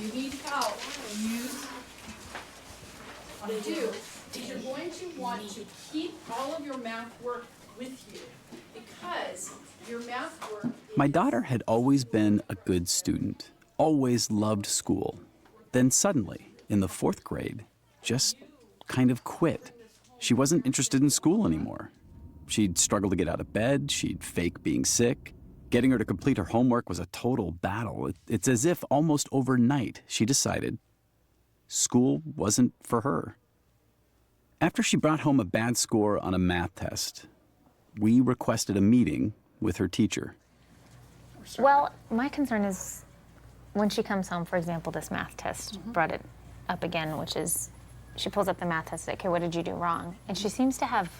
you need help, use do. Is you're going to want to keep all of your math work with you because your math work My daughter had always been a good student, always loved school. Then suddenly, in the 4th grade, just kind of quit. She wasn't interested in school anymore. She'd struggle to get out of bed, she'd fake being sick. Getting her to complete her homework was a total battle. It's as if almost overnight she decided school wasn't for her. After she brought home a bad score on a math test, we requested a meeting with her teacher. Well, my concern is when she comes home, for example, this math test brought it up again, which is she pulls up the math test, okay, what did you do wrong? And she seems to have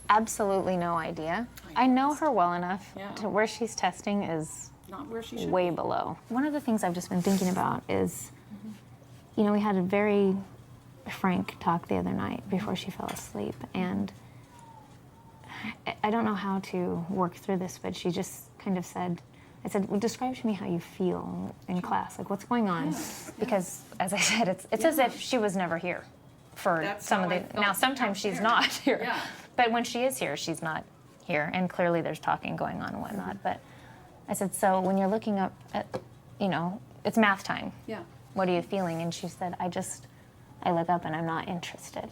absolutely no idea. I know her well enough to where she's testing is not where she should way be. below. One of the things I've just been thinking about is, you know, we had a very frank talk the other night before she fell asleep, and I don't know how to work through this, but she just kind of said, I said, well, describe to me how you feel in class, like what's going on? Because, as I said, it's as if she was never here for some of the, now sometimes she's not here, but when she is here, she's not here, and clearly there's talking going on and whatnot, but I said, so when you're looking up at, you know, it's math time. What are you feeling? And she said, I look up and I'm not interested.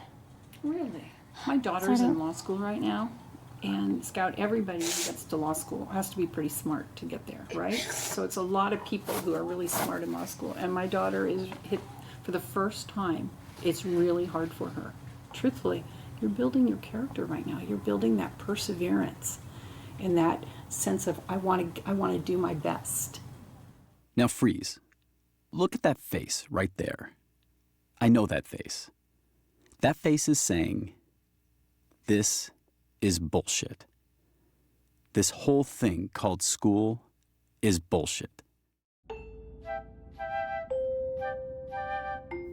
Really? My daughter's in law school right now, and Scout, everybody who gets to law school has to be pretty smart to get there, right? So it's a lot of people who are really smart in law school, and my daughter is hit for the first time. It's really hard for her. Truthfully, you're building your character right now. You're building that perseverance and that sense of I want to do my best. Now freeze. Look at that face right there. I know that face. That face is saying, this is bullshit. This whole thing called school is bullshit.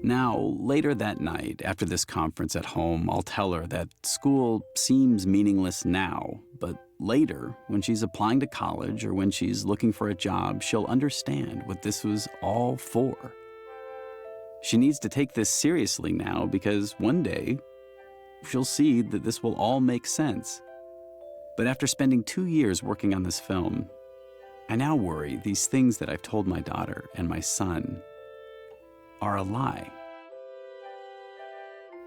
Now, later that night, after this conference at home, I'll tell her that school seems meaningless now, but later, when she's applying to college or when she's looking for a job, she'll understand what this was all for. She needs to take this seriously now because one day, she'll see that this will all make sense. But after spending 2 years working on this film, I now worry these things that I've told my daughter and my son are a lie.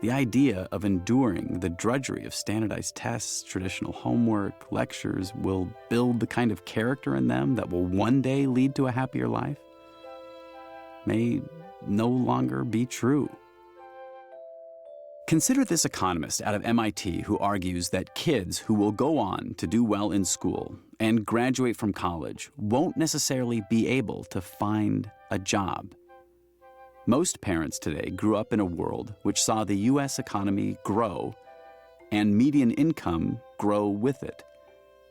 The idea of enduring the drudgery of standardized tests, traditional homework, lectures will build the kind of character in them that will one day lead to a happier life may no longer be true. Consider this economist out of MIT who argues that kids who will go on to do well in school and graduate from college won't necessarily be able to find a job. Most parents today grew up in a world which saw the U.S. economy grow and median income grow with it.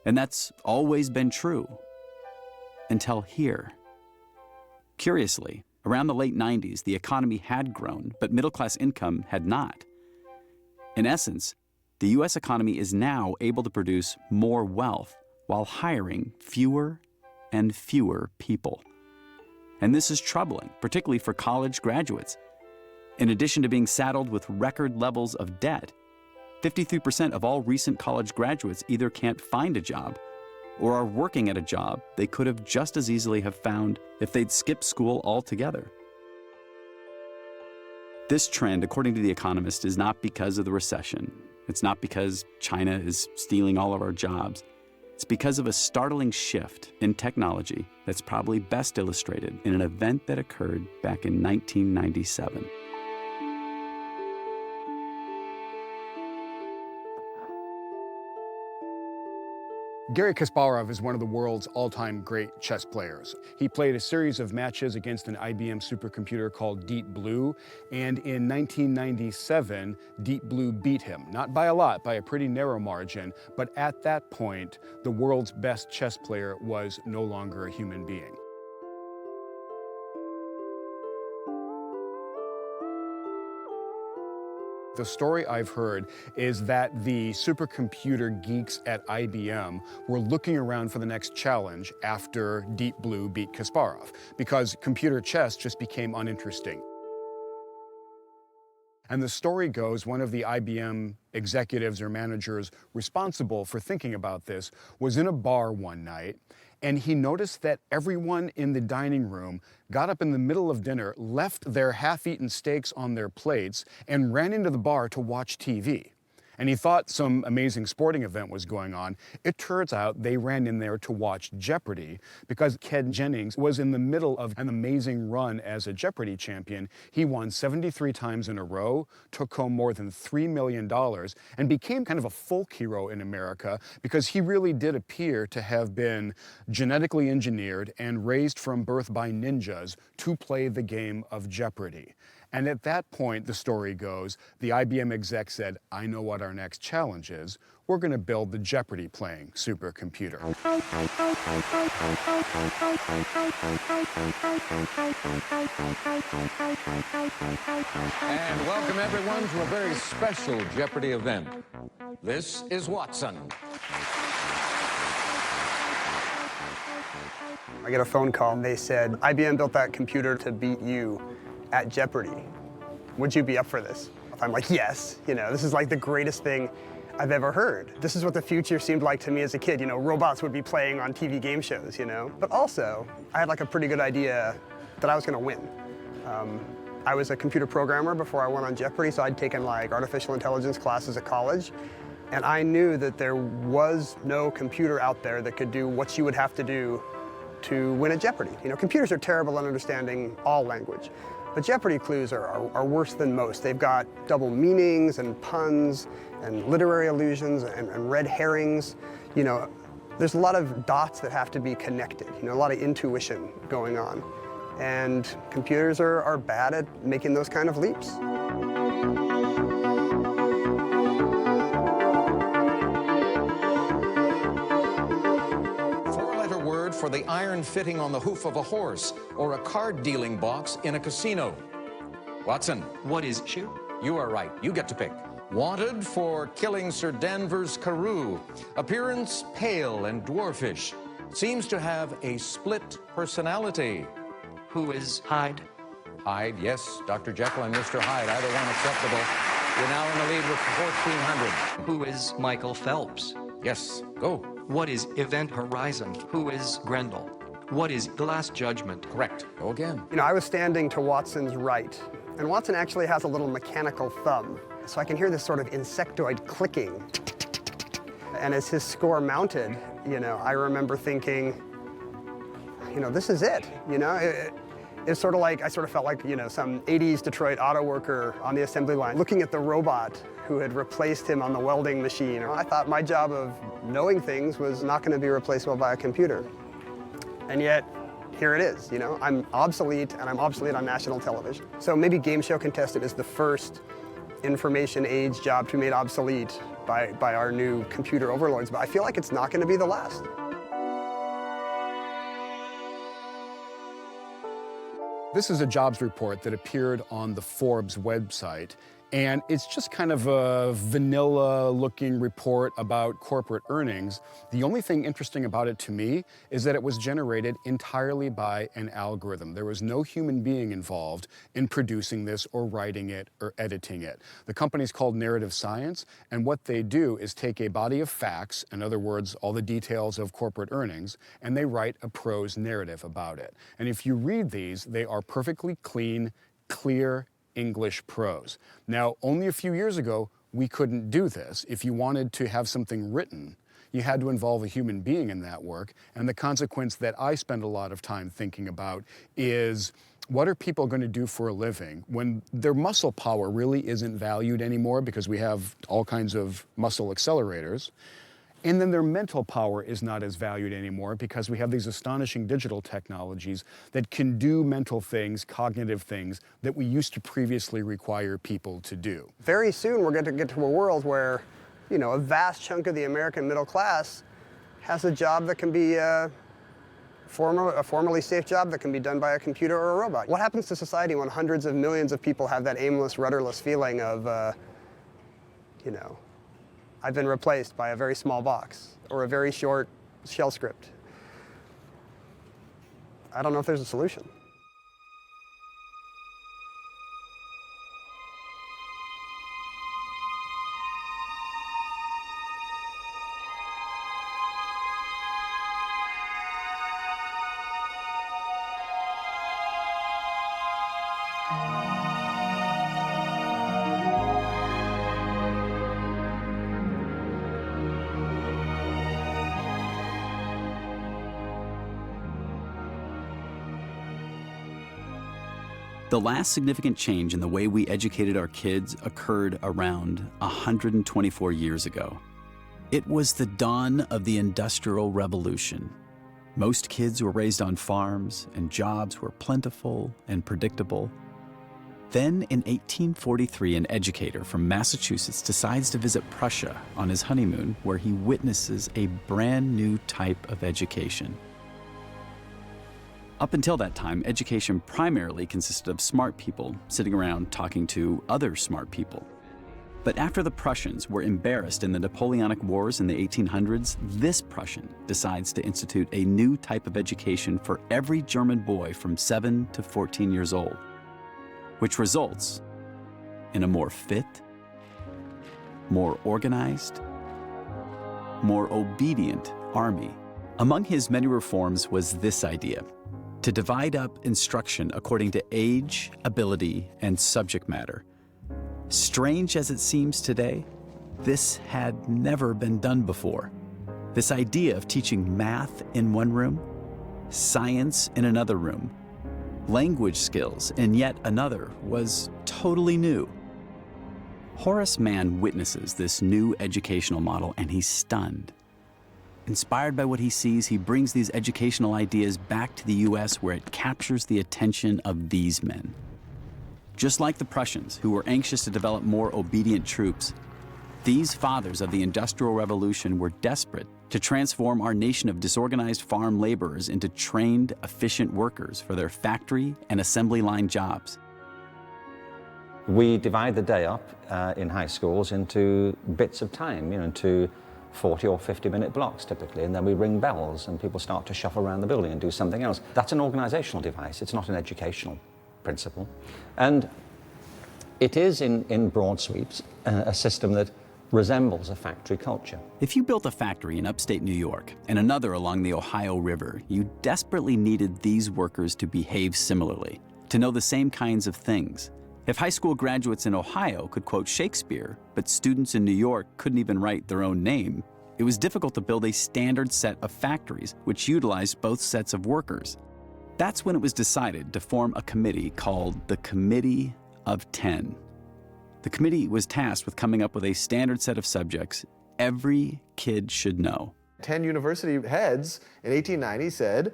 And that's always been true. Until here. Curiously, around the late 90s, the economy had grown, but middle-class income had not. In essence, the U.S. economy is now able to produce more wealth while hiring fewer and fewer people. And this is troubling, particularly for college graduates. In addition to being saddled with record levels of debt, 53% of all recent college graduates either can't find a job or are working at a job they could have just as easily have found if they'd skipped school altogether. This trend, according to The Economist, is not because of the recession. It's not because China is stealing all of our jobs. It's because of a startling shift in technology that's probably best illustrated in an event that occurred back in 1997. Garry Kasparov is one of the world's all-time great chess players. He played a series of matches against an IBM supercomputer called Deep Blue, and in 1997, Deep Blue beat him. Not by a lot, by a pretty narrow margin, but at that point, the world's best chess player was no longer a human being. The story I've heard is that the supercomputer geeks at IBM were looking around for the next challenge after Deep Blue beat Kasparov, because computer chess just became uninteresting. And the story goes, one of the IBM executives or managers responsible for thinking about this was in a bar one night, and he noticed that everyone in the dining room got up in the middle of dinner, left their half-eaten steaks on their plates, and ran into the bar to watch TV. And he thought some amazing sporting event was going on. It turns out they ran in there to watch Jeopardy because Ken Jennings was in the middle of an amazing run as a Jeopardy champion. He won 73 times in a row, took home more than $3 million, and became kind of a folk hero in America because he really did appear to have been genetically engineered and raised from birth by ninjas to play the game of Jeopardy. And at that point, the story goes, the IBM exec said, I know what our next challenge is. We're going to build the Jeopardy playing supercomputer. And welcome everyone to a very special Jeopardy event. This is Watson. I get a phone call and they said, IBM built that computer to beat you at Jeopardy. Would you be up for this? I'm like, yes, this is like the greatest thing I've ever heard. This is what the future seemed like to me as a kid. Robots would be playing on TV game shows, But also, I had like a pretty good idea that I was gonna win. I was a computer programmer before I went on Jeopardy, so I'd taken like artificial intelligence classes at college. And I knew that there was no computer out there that could do what you would have to do to win at Jeopardy. Computers are terrible at understanding all language. But Jeopardy clues are worse than most. They've got double meanings and puns and literary allusions and red herrings. There's a lot of dots that have to be connected, a lot of intuition going on. And computers are bad at making those kind of leaps. For the iron fitting on the hoof of a horse or a card-dealing box in a casino. Watson. What is issue? You are right. You get to pick. Wanted for killing Sir Danvers Carew. Appearance pale and dwarfish. Seems to have a split personality. Who is Hyde? Hyde, yes. Dr. Jekyll and Mr. Hyde. Either one acceptable. You're now in the lead with 1,400. Who is Michael Phelps? Yes. Go. What is Event Horizon? Who is Grendel? What is The Last Judgment? Correct. Go again. I was standing to Watson's right, and Watson actually has a little mechanical thumb, so I can hear this sort of insectoid clicking. And as his score mounted, I remember thinking, this is it. It's sort of like, I sort of felt like, some 80s Detroit auto worker on the assembly line looking at the robot who had replaced him on the welding machine. I thought my job of knowing things was not going to be replaceable by a computer. And yet, here it is, I'm obsolete, and I'm obsolete on national television. So maybe game show contestant is the first information age job to be made obsolete by our new computer overlords, but I feel like it's not going to be the last. This is a jobs report that appeared on the Forbes website, and it's just kind of a vanilla-looking report about corporate earnings. The only thing interesting about it to me is that it was generated entirely by an algorithm. There was no human being involved in producing this or writing it or editing it. The company's called Narrative Science, and what they do is take a body of facts, in other words, all the details of corporate earnings, and they write a prose narrative about it. And if you read these, they are perfectly clean, clear English prose. Now, only a few years ago, we couldn't do this. If you wanted to have something written, you had to involve a human being in that work. And the consequence that I spend a lot of time thinking about is, what are people going to do for a living when their muscle power really isn't valued anymore because we have all kinds of muscle accelerators? And then their mental power is not as valued anymore because we have these astonishing digital technologies that can do mental things, cognitive things that we used to previously require people to do. Very soon we're going to get to a world where, a vast chunk of the American middle class has a job that can be a formerly safe job that can be done by a computer or a robot. What happens to society when hundreds of millions of people have that aimless, rudderless feeling of you know. I've been replaced by a very small box or a very short shell script. I don't know if there's a solution. The last significant change in the way we educated our kids occurred around 124 years ago. It was the dawn of the Industrial Revolution. Most kids were raised on farms, and jobs were plentiful and predictable. Then, in 1843, an educator from Massachusetts decides to visit Prussia on his honeymoon, where he witnesses a brand new type of education. Up until that time, education primarily consisted of smart people sitting around talking to other smart people. But after the Prussians were embarrassed in the Napoleonic Wars in the 1800s, this Prussian decides to institute a new type of education for every German boy from 7 to 14 years old, which results in a more fit, more organized, more obedient army. Among his many reforms was this idea: to divide up instruction according to age, ability, and subject matter. Strange as it seems today, this had never been done before. This idea of teaching math in one room, science in another room, language skills in yet another was totally new. Horace Mann witnesses this new educational model and he's stunned. Inspired by what he sees, he brings these educational ideas back to the US, where it captures the attention of these men. Just like the Prussians, who were anxious to develop more obedient troops, these fathers of the Industrial Revolution were desperate to transform our nation of disorganized farm laborers into trained, efficient workers for their factory and assembly line jobs. We divide the day up in high schools into bits of time, into 40 or 50-minute blocks typically, and then we ring bells and people start to shuffle around the building and do something else. That's an organizational device, it's not an educational principle. And it is, in broad sweeps, a system that resembles a factory culture. If you built a factory in upstate New York and another along the Ohio River, you desperately needed these workers to behave similarly, to know the same kinds of things. If high school graduates in Ohio could quote Shakespeare, but students in New York couldn't even write their own name, it was difficult to build a standard set of factories which utilized both sets of workers. That's when it was decided to form a committee called the Committee of 10. The committee was tasked with coming up with a standard set of subjects every kid should know. 10 university heads in 1890 said,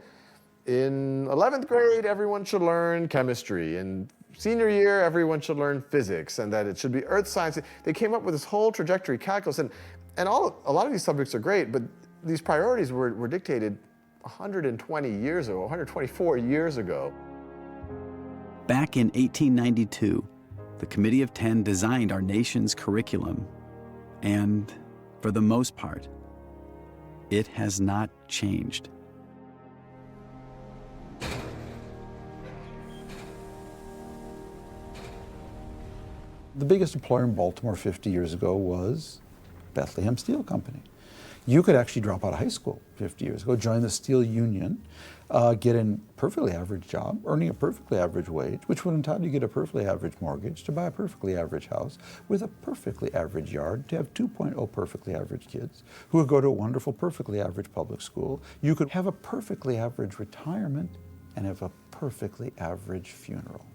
in 11th grade, everyone should learn chemistry, and senior year, everyone should learn physics, and that it should be earth science. They came up with this whole trajectory calculus, and a lot of these subjects are great, but these priorities were dictated 120 years ago, 124 years ago. Back in 1892, the Committee of 10 designed our nation's curriculum, and for the most part, it has not changed. The biggest employer in Baltimore 50 years ago was Bethlehem Steel Company. You could actually drop out of high school 50 years ago, join the steel union, get a perfectly average job, earning a perfectly average wage, which would entitle you to get a perfectly average mortgage, to buy a perfectly average house, with a perfectly average yard, to have 2.0 perfectly average kids, who would go to a wonderful perfectly average public school. You could have a perfectly average retirement and have a perfectly average funeral.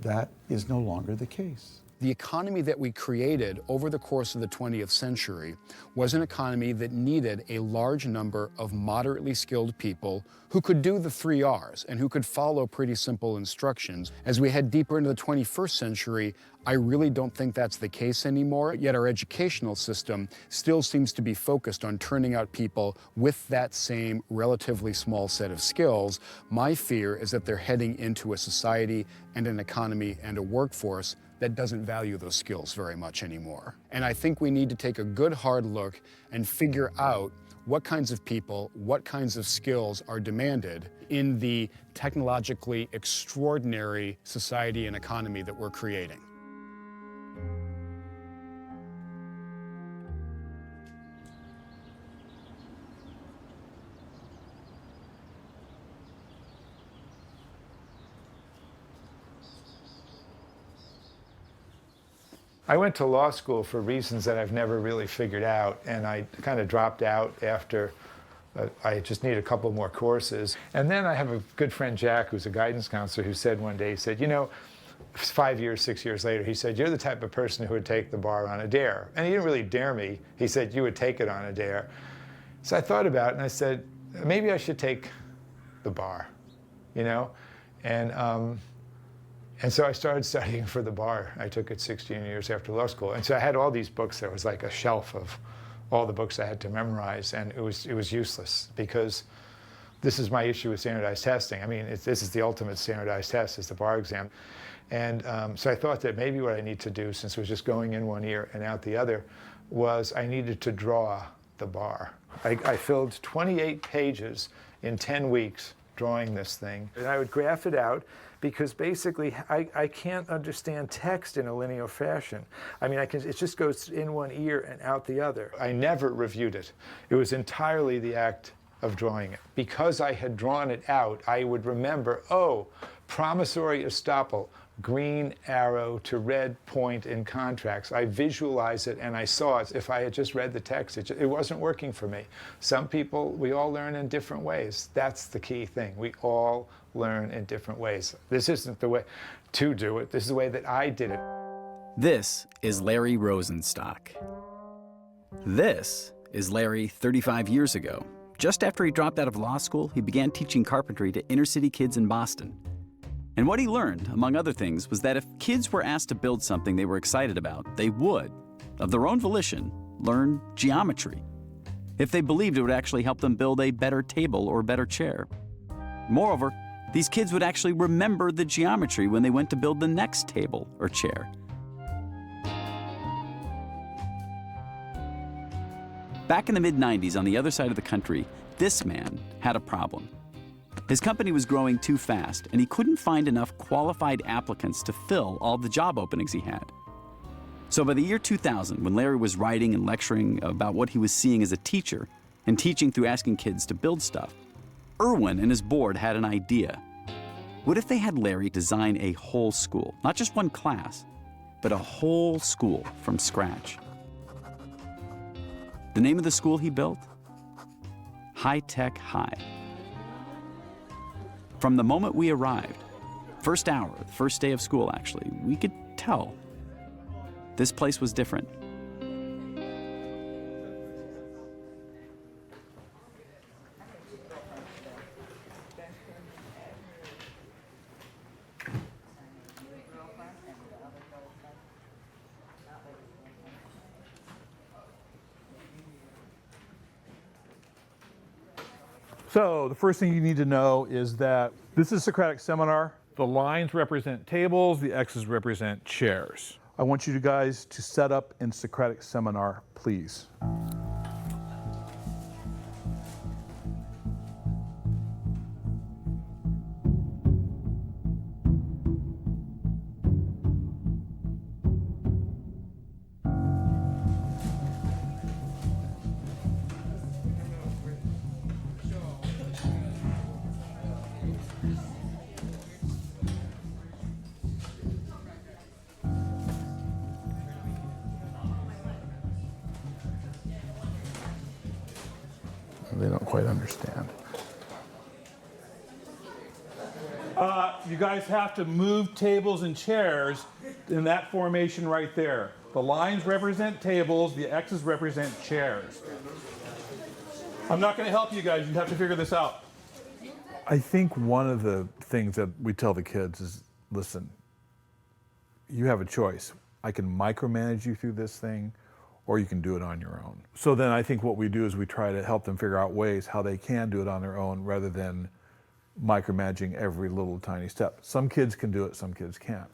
That is no longer the case. The economy that we created over the course of the 20th century was an economy that needed a large number of moderately skilled people who could do the 3 R's and who could follow pretty simple instructions. As we head deeper into the 21st century, I really don't think that's the case anymore, yet our educational system still seems to be focused on turning out people with that same relatively small set of skills. My fear is that they're heading into a society and an economy and a workforce that doesn't value those skills very much anymore. And I think we need to take a good hard look and figure out what kinds of people, what kinds of skills are demanded in the technologically extraordinary society and economy that we're creating. I went to law school for reasons that I've never really figured out, and I kind of dropped out after I just need a couple more courses. And then I have a good friend, Jack, who's a guidance counselor, who said one day, he said, you know, 5 years, 6 years later, he said, you're the type of person who would take the bar on a dare. And he didn't really dare me. He said, you would take it on a dare. So I thought about it, and I said, maybe I should take the bar, you know? And so I started studying for the bar. I took it 16 years after law school. And so I had all these books. There was like a shelf of all the books I had to memorize, and it was useless, because this is my issue with standardized testing. I mean, this is the ultimate standardized test, is the bar exam. And so I thought that maybe what I need to do, since it was just going in one ear and out the other, was I needed to draw the bar. I filled 28 pages in 10 weeks drawing this thing. And I would graph it out, because basically I can't understand text in a linear fashion. I mean, it just goes in one ear and out the other. I never reviewed it. It was entirely the act of drawing it. Because I had drawn it out, I would remember, oh, promissory estoppel, green arrow to red point in contracts. I visualized it and I saw it. If I had just read the text, it wasn't working for me. Some people, we all learn in different ways. That's the key thing. We all learn in different ways. This isn't the way to do it. This is the way that I did it. This is Larry Rosenstock. This is Larry 35 years ago. Just after he dropped out of law school, he began teaching carpentry to inner-city kids in Boston. And what he learned, among other things, was that if kids were asked to build something they were excited about, they would, of their own volition, learn geometry. If they believed it would actually help them build a better table or better chair. Moreover, these kids would actually remember the geometry when they went to build the next table or chair. Back in the mid-90s, on the other side of the country, this man had a problem. His company was growing too fast, and he couldn't find enough qualified applicants to fill all the job openings he had. So by the year 2000, when Larry was writing and lecturing about what he was seeing as a teacher and teaching through asking kids to build stuff, Irwin and his board had an idea. What if they had Larry design a whole school, not just one class, but a whole school from scratch? The name of the school he built? High Tech High. From the moment we arrived, first hour, the first day of school actually, we could tell this place was different. So the first thing you need to know is that this is Socratic Seminar. The lines represent tables, the X's represent chairs. I want you guys to set up in Socratic Seminar, please. They don't quite understand. You guys have to move tables and chairs in that formation right there. The lines represent tables, the X's represent chairs. I'm not going to help you guys, you have to figure this out. I think one of the things that we tell the kids is, listen, you have a choice. I can micromanage you through this thing, or you can do it on your own. So then I think what we do is we try to help them figure out ways how they can do it on their own rather than micromanaging every little tiny step. Some kids can do it, some kids can't.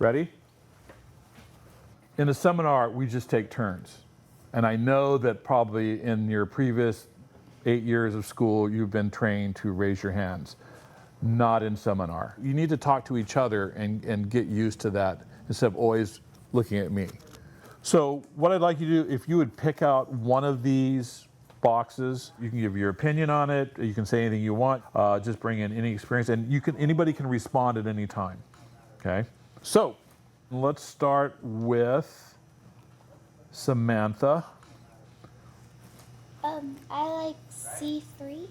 Ready? In a seminar, we just take turns. And I know that probably in your previous 8 years of school, you've been trained to raise your hands. Not in seminar. You need to talk to each other and get used to that instead of always looking at me. So what I'd like you to do, if you would pick out one of these boxes, you can give your opinion on it, you can say anything you want, just bring in any experience, and anybody can respond at any time, okay? So let's start with Samantha. I like C3.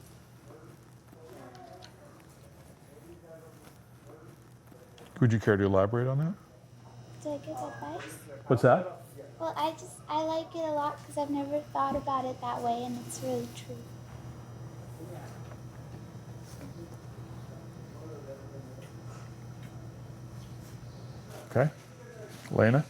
Would you care to elaborate on that? Did I give advice? What's that? Well, I like it a lot because I've never thought about it that way, and it's really true. Okay. Lena?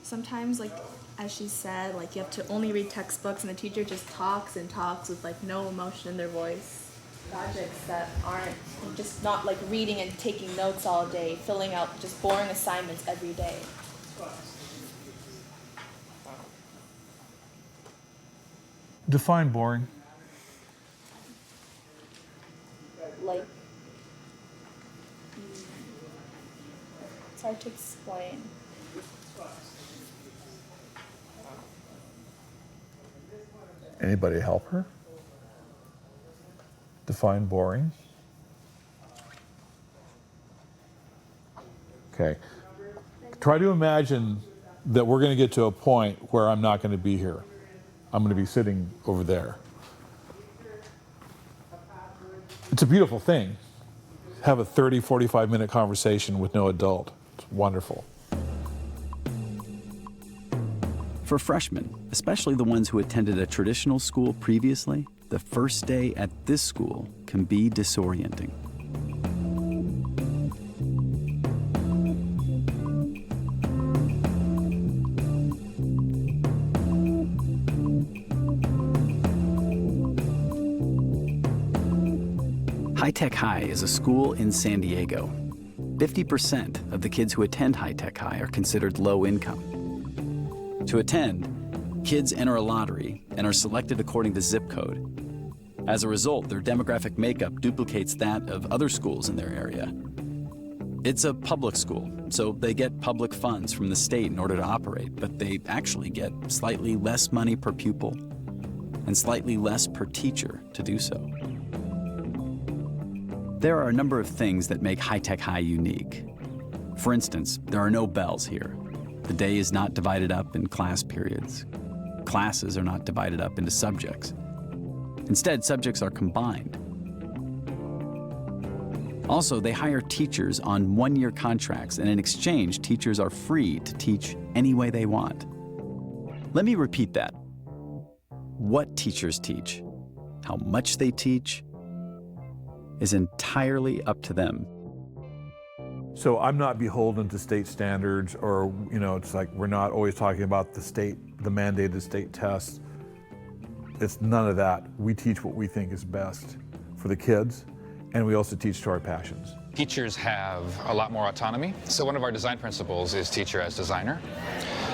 Sometimes, like, as she said, like, you have to only read textbooks and the teacher just talks and talks with, like, no emotion in their voice. Projects that aren't just not, like, reading and taking notes all day, filling out just boring assignments every day. Define boring. Like, it's hard to explain. Anybody help her? Define boring. Okay. Try to imagine that we're going to get to a point where I'm not going to be here. I'm going to be sitting over there. It's a beautiful thing. Have a 30, 45-minute conversation with no adult. It's wonderful. For freshmen, especially the ones who attended a traditional school previously, the first day at this school can be disorienting. High Tech High is a school in San Diego. 50% of the kids who attend High Tech High are considered low income. To attend, kids enter a lottery and are selected according to zip code. As a result, their demographic makeup duplicates that of other schools in their area. It's a public school, so they get public funds from the state in order to operate, but they actually get slightly less money per pupil and slightly less per teacher to do so. There are a number of things that make High Tech High unique. For instance, there are no bells here. The day is not divided up in class periods. Classes are not divided up into subjects. Instead, subjects are combined. Also, they hire teachers on one-year contracts, and in exchange, teachers are free to teach any way they want. Let me repeat that. What teachers teach, how much they teach, is entirely up to them. So I'm not beholden to state standards, or, it's like we're not always talking about the mandated state tests. It's none of that. We teach what we think is best for the kids, and we also teach to our passions. Teachers have a lot more autonomy. So one of our design principles is teacher as designer.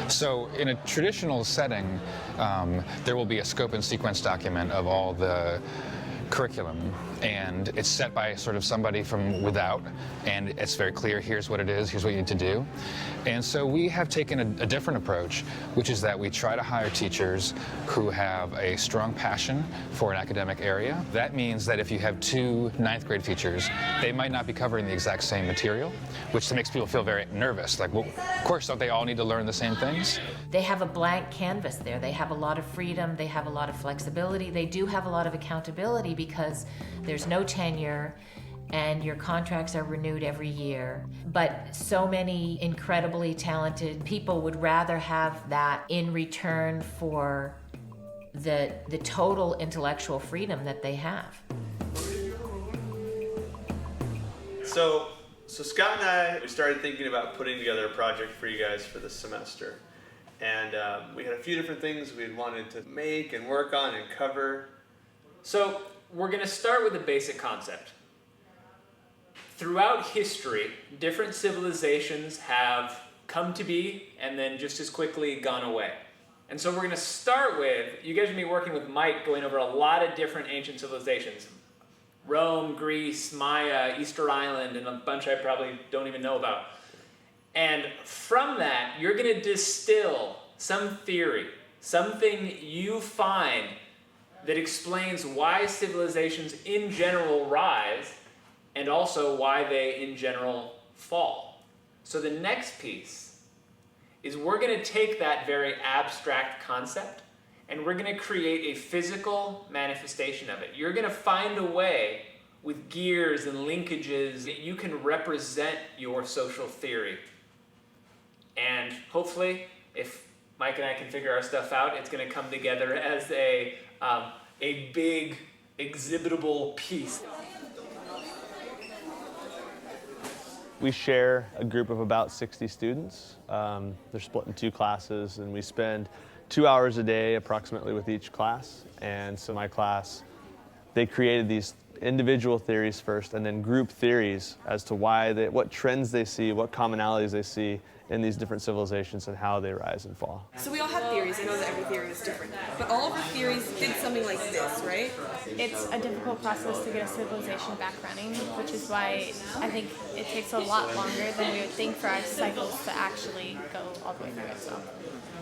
So in a traditional setting, there will be a scope and sequence document of all the curriculum, and it's set by sort of somebody from without, and it's very clear, here's what it is, here's what you need to do. And so we have taken a different approach, which is that we try to hire teachers who have a strong passion for an academic area. That means that if you have 2 ninth grade teachers, they might not be covering the exact same material, which makes people feel very nervous. Like, well, of course, don't they all need to learn the same things? They have a blank canvas there. They have a lot of freedom, they have a lot of flexibility, they do have a lot of accountability because there's no tenure and your contracts are renewed every year. But so many incredibly talented people would rather have that in return for the total intellectual freedom that they have. So Scott and I, we started thinking about putting together a project for you guys for this semester. And we had a few different things we wanted to make and work on and cover. So we're going to start with a basic concept. throughout history, different civilizations have come to be and then just as quickly gone away. And so we're going to start with, you guys are going to be working with Mike going over a lot of different ancient civilizations. Rome, Greece, Maya, Easter Island, and a bunch I probably don't even know about. And from that, you're going to distill some theory, something you find that explains why civilizations in general rise and also why they in general fall. So the next piece is we're going to take that very abstract concept and we're going to create a physical manifestation of it. You're going to find a way with gears and linkages that you can represent your social theory. And hopefully, if Mike and I can figure our stuff out, it's going to come together as a big, exhibitable piece. We share a group of about 60 students. They're split in 2 classes, and we spend 2 hours a day approximately with each class. And so my class, they created these individual theories first and then group theories as to what trends they see, what commonalities they see in these different civilizations and how they rise and fall. So we all have theories. I know that every theory is different. But all of our theories did something like this, right? It's a difficult process to get a civilization back running, which is why I think it takes a lot longer than we would think for our cycles to actually go all the way through it. So.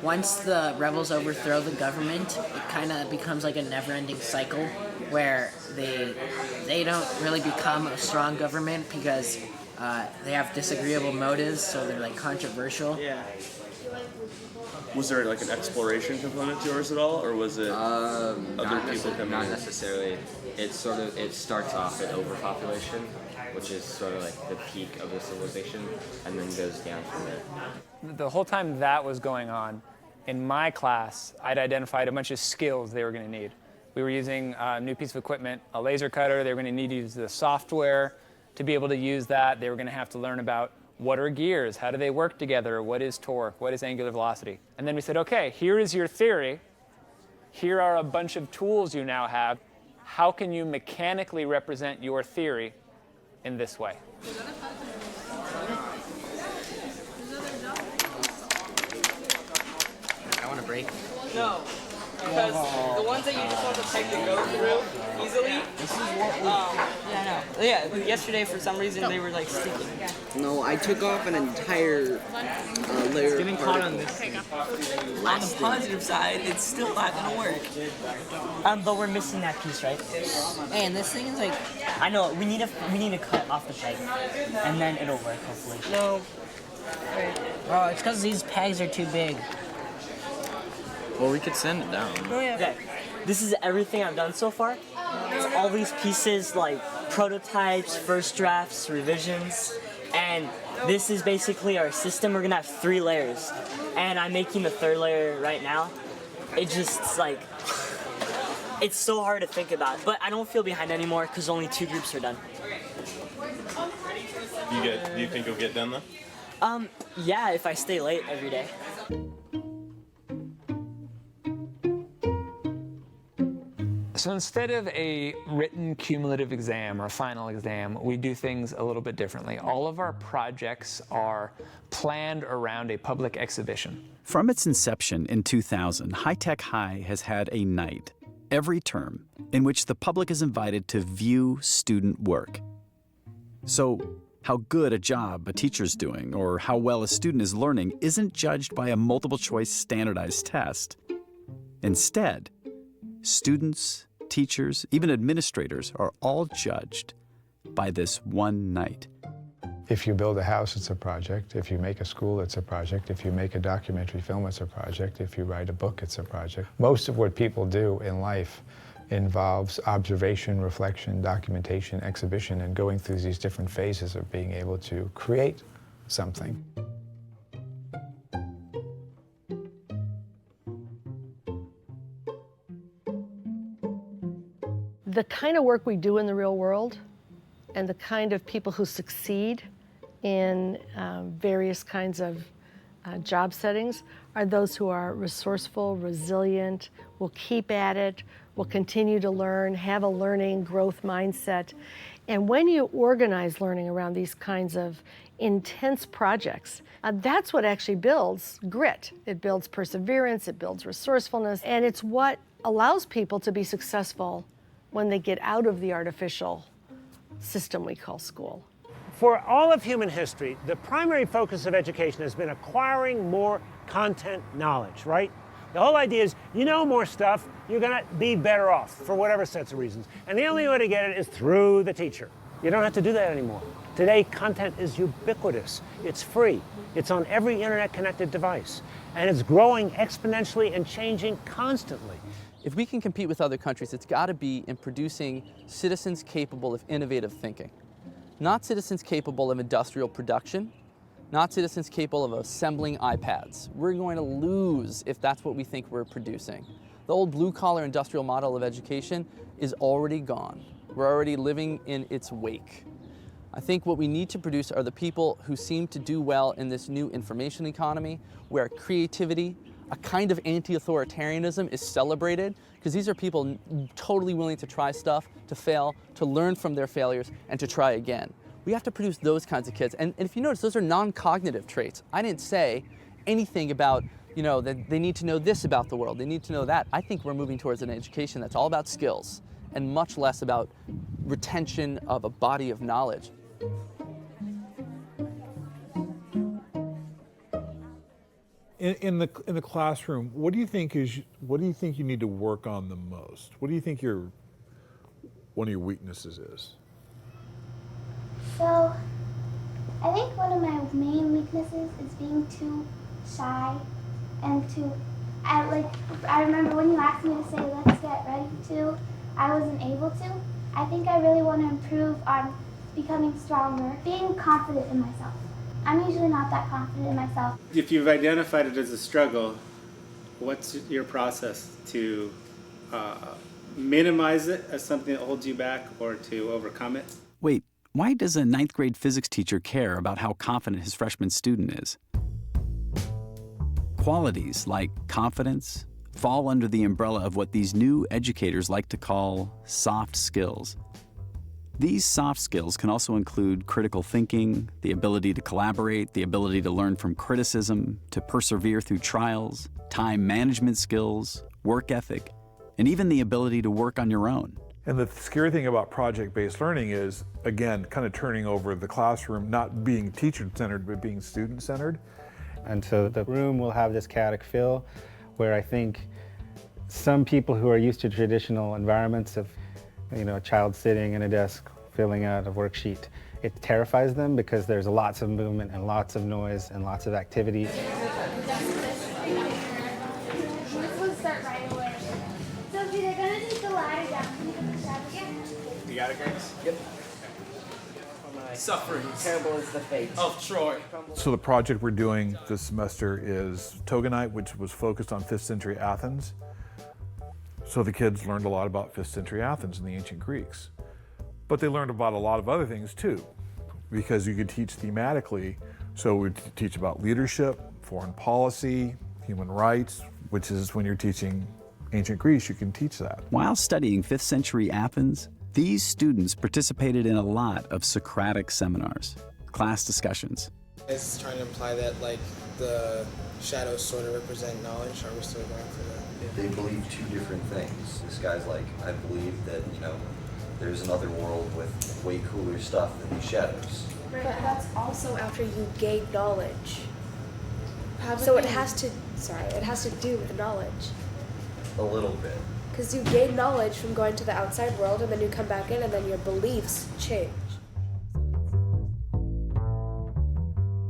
Once the rebels overthrow the government, it kind of becomes like a never-ending cycle where they don't really become a strong government because they have disagreeable motives, so they're like controversial. Yeah. Was there like an exploration component to yours at all, or was it other people coming in? Not necessarily. It starts off at overpopulation, which is sort of like the peak of the civilization, and then goes down from there. The whole time that was going on, in my class, I'd identified a bunch of skills they were going to need. We were using a new piece of equipment, a laser cutter. They were going to need to use the software to be able to use that. They were going to have to learn about what are gears, how do they work together, what is torque, what is angular velocity. And then we said, okay, here is your theory. Here are a bunch of tools you now have. How can you mechanically represent your theory in this way? I want to break. No. Because the ones that you just want the peg to go through easily, yeah, I know. Yeah, yesterday for some reason they were like sticking. No, I took off an entire layer. It's getting caught on this. On the positive side, it's still not gonna work. But we're missing that piece, right? And this thing is like, I know. We need to cut off the peg, and then it'll work hopefully. No. Oh, it's because these pegs are too big. well, we could send it down. Oh yeah. Okay. This is everything I've done so far. It's all these pieces like prototypes, first drafts, revisions, and this is basically our system. We're gonna have 3 layers, and I'm making the 3rd layer right now. It just like, it's so hard to think about, but I don't feel behind anymore because only 2 groups are done. Do you think you'll get done though? Yeah, if I stay late every day. So instead of a written cumulative exam or a final exam, we do things a little bit differently. All of our projects are planned around a public exhibition. From its inception in 2000, High Tech High has had a night every term in which the public is invited to view student work. So how good a job a teacher's doing or how well a student is learning isn't judged by a multiple-choice standardized test. Instead, students, teachers, even administrators are all judged by this one night. If you build a house, it's a project. If you make a school, it's a project. If you make a documentary film, it's a project. If you write a book, it's a project. Most of what people do in life involves observation, reflection, documentation, exhibition, and going through these different phases of being able to create something. The kind of work we do in the real world and the kind of people who succeed in various kinds of job settings are those who are resourceful, resilient, will keep at it, will continue to learn, have a learning growth mindset. And when you organize learning around these kinds of intense projects, that's what actually builds grit. It builds perseverance, it builds resourcefulness, and it's what allows people to be successful when they get out of the artificial system we call school. For all of human history, the primary focus of education has been acquiring more content knowledge, right? The whole idea is, you know more stuff, you're gonna be better off for whatever sets of reasons. And the only way to get it is through the teacher. You don't have to do that anymore. Today, content is ubiquitous. It's free. It's on every internet-connected device. And it's growing exponentially and changing constantly. If we can compete with other countries, it's got to be in producing citizens capable of innovative thinking. Not citizens capable of industrial production, not citizens capable of assembling iPads. We're going to lose if that's what we think we're producing. The old blue-collar industrial model of education is already gone. We're already living in its wake. I think what we need to produce are the people who seem to do well in this new information economy, where creativity, a kind of anti-authoritarianism is celebrated, because these are people totally willing to try stuff, to fail, to learn from their failures, and to try again. We have to produce those kinds of kids. And if you notice, those are non-cognitive traits. I didn't say anything about, that they need to know this about the world, they need to know that. I think we're moving towards an education that's all about skills and much less about retention of a body of knowledge. In the classroom, what do you think you need to work on the most? What do you think one of your weaknesses is? So, I think one of my main weaknesses is being too shy and I remember when you asked me to say, let's get ready to, I wasn't able to. I think I really want to improve on becoming stronger, being confident in myself. I'm usually not that confident in myself. If you've identified it as a struggle, what's your process to minimize it as something that holds you back or to overcome it? Wait, why does a ninth grade physics teacher care about how confident his freshman student is? Qualities like confidence fall under the umbrella of what these new educators like to call soft skills. These soft skills can also include critical thinking, the ability to collaborate, the ability to learn from criticism, to persevere through trials, time management skills, work ethic, and even the ability to work on your own. And the scary thing about project-based learning is, again, kind of turning over the classroom, not being teacher-centered, but being student-centered. And so the room will have this chaotic feel where I think some people who are used to traditional environments of a child sitting in a desk filling out a worksheet, it terrifies them because there's lots of movement and lots of noise and lots of activity. We'll start right away. Sophie, they're going to take the ladder down. You got it, Grace? Yep. Suffering. Terrible is the fate. Of Troy. So the project we're doing this semester is Togonite, which was focused on 5th century Athens. So the kids learned a lot about 5th century Athens and the ancient Greeks. But they learned about a lot of other things too, because you could teach thematically. So we teach about leadership, foreign policy, human rights, which is when you're teaching ancient Greece, you can teach that. While studying 5th century Athens, these students participated in a lot of Socratic seminars, class discussions. It's trying to imply that the shadows sort of represent knowledge. Are we still going for that? They believe two different things. This guy's like, I believe that, there's another world with way cooler stuff than these shadows. Right, but that's also after you gain knowledge. So it has to do with knowledge. A little bit. Because you gain knowledge from going to the outside world, and then you come back in, and then your beliefs change.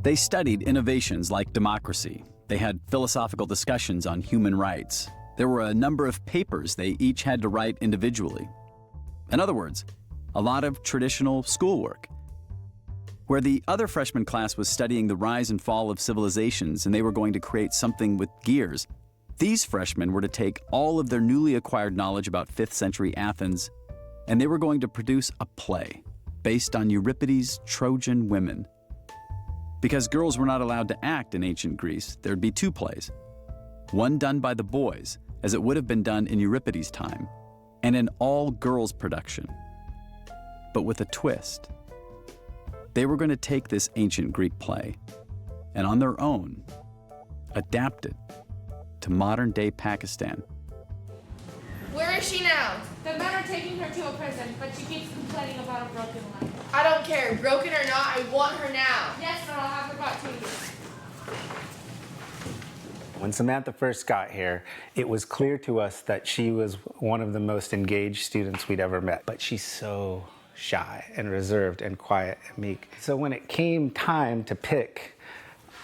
They studied innovations like democracy. They had philosophical discussions on human rights. There were a number of papers they each had to write individually. In other words, a lot of traditional schoolwork. Where the other freshman class was studying the rise and fall of civilizations and they were going to create something with gears, these freshmen were to take all of their newly acquired knowledge about 5th century Athens and they were going to produce a play based on Euripides' Trojan Women. Because girls were not allowed to act in ancient Greece, there'd be two plays. One done by the boys, as it would have been done in Euripides' time, and an all-girls production, but with a twist. They were going to take this ancient Greek play and on their own, adapt it to modern-day Pakistan. Where is she now? The men are taking her to a prison, but she keeps complaining about a broken leg. I don't care, broken or not, I want her now. Yes, but I'll have her back to you. When Samantha first got here, it was clear to us that she was one of the most engaged students we'd ever met. But she's so shy and reserved and quiet and meek. So when it came time to pick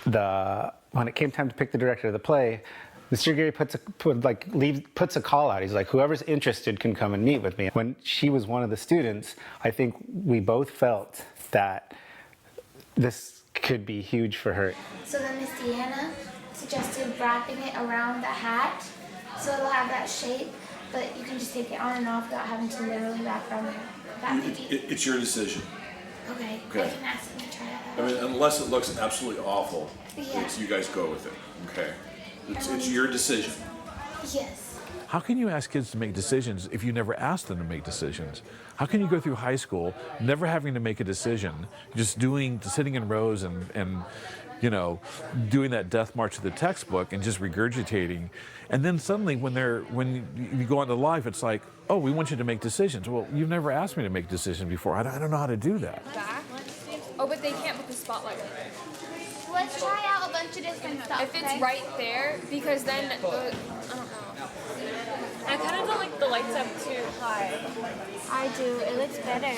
the director of the play, Mr. Gary puts a call out. He's like, whoever's interested can come and meet with me. When she was one of the students, I think we both felt that this could be huge for her. So then Miss Deanna suggested wrapping it around the hat so it'll have that shape, but you can just take it on and off without having to literally wrap around it. It's your decision. Okay. Okay. I can ask them to try that. I mean, unless it looks absolutely awful, Yeah. you guys go with it. Okay. It's your decision. Yes. How can you ask kids to make decisions if you never ask them to make decisions? How can you go through high school never having to make a decision, just sitting in rows and doing that death march to the textbook and just regurgitating, and then suddenly when you go on to life, it's like, oh, we want you to make decisions. Well, you've never asked me to make decisions before. I don't know how to do that. Back? Oh, but they can't put the spotlight. Let's try out a bunch of different stuff. If it's right there, because then, I don't know. I kind of don't like the lights up too high. I do. It looks better.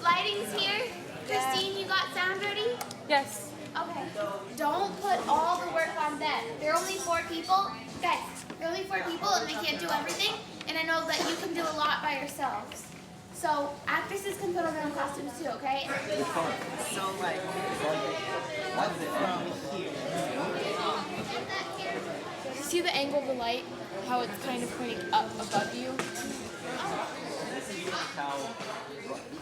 Lighting's here. Christine, you got sound ready? Yes. Okay. Don't put all the work on them. There are only 4 people. Guys, there are only 4 people and they can't do everything. And I know that you can do a lot by yourselves. So actresses can put on their own costumes too, okay? So like, See the angle of the light? How it's kind of pointing up above you?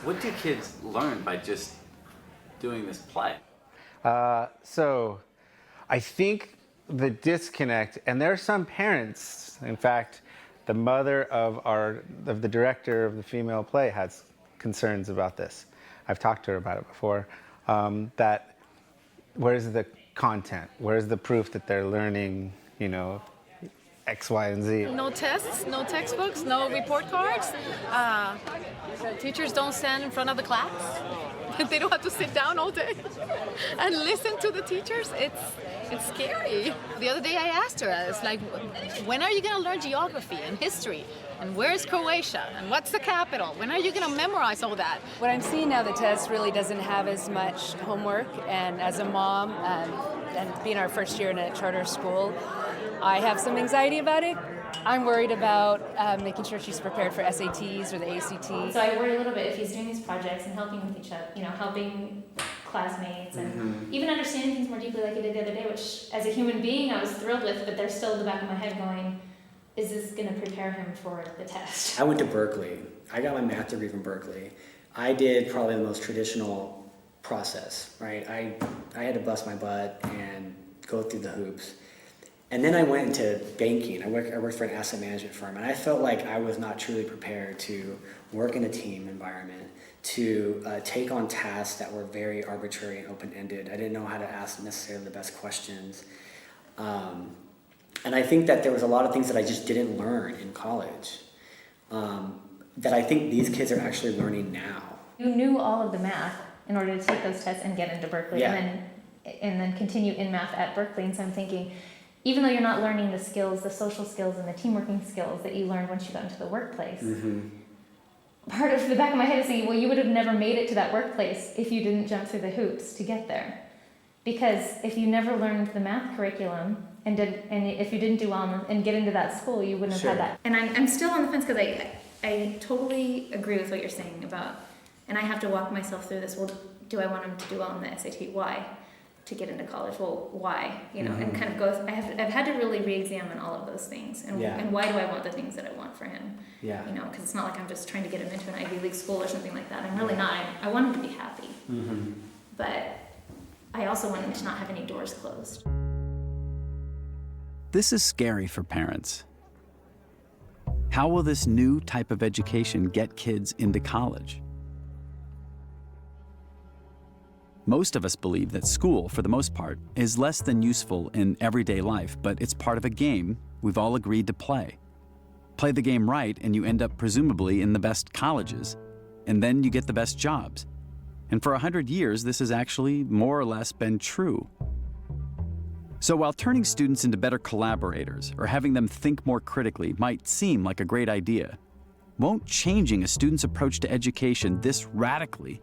What do kids learn by just doing this play? So I think the disconnect, and there are some parents, in fact, the mother of the director of the female play has concerns about this. I've talked to her about it before. That where's the content? Where's the proof that they're learning, X, Y, and Z? No tests, no textbooks, no report cards. Teachers don't stand in front of the class. They don't have to sit down all day and listen to the teachers. It's scary. The other day I asked her, I was like, when are you going to learn geography and history? And where's Croatia? And what's the capital? When are you going to memorize all that? What I'm seeing now, the test really doesn't have as much homework. And as a mom, and being our first year in a charter school, I have some anxiety about it. I'm worried about making sure she's prepared for SATs or the ACTs. So I worry a little bit if he's doing these projects and helping with each other, helping classmates and even understanding things more deeply like I did the other day, which as a human being I was thrilled with, but there's still in the back of my head going, is this going to prepare him for the test? I went to Berkeley. I got my math degree from Berkeley. I did probably the most traditional process, right? I had to bust my butt and go through the hoops. And then I went into banking. I worked for an asset management firm, and I felt like I was not truly prepared to work in a team environment, to take on tasks that were very arbitrary and open-ended. I didn't know how to ask necessarily the best questions. And I think that there was a lot of things that I just didn't learn in college that I think these kids are actually learning now. You knew all of the math in order to take those tests and get into Berkeley, Yeah. and then continue in math at Berkeley. And so I'm thinking, even though you're not learning the skills, the social skills and the team working skills that you learned once you got into the workplace, part of the back of my head is saying, well, you would have never made it to that workplace if you didn't jump through the hoops to get there. Because if you never learned the math curriculum and if you didn't do well and get into that school, you wouldn't have had that. And I'm still on the fence because I totally agree with what you're saying about, and I have to walk myself through this. Well, do I want him to do well on the SAT? Why? To get into college? Well, why? And kind of go. I've had to really re-examine all of those things, and why do I want the things that I want for him? Yeah. Because it's not like I'm just trying to get him into an Ivy League school or something like that. I'm really not. I want him to be happy, but I also want him to not have any doors closed. This is scary for parents, How will this new type of education get kids into college? Most of us believe that school, for the most part, is less than useful in everyday life, but it's part of a game we've all agreed to play. Play the game right, and you end up presumably in the best colleges, and then you get the best jobs. And for 100 years, this has actually more or less been true. So while turning students into better collaborators or having them think more critically might seem like a great idea, won't changing a student's approach to education this radically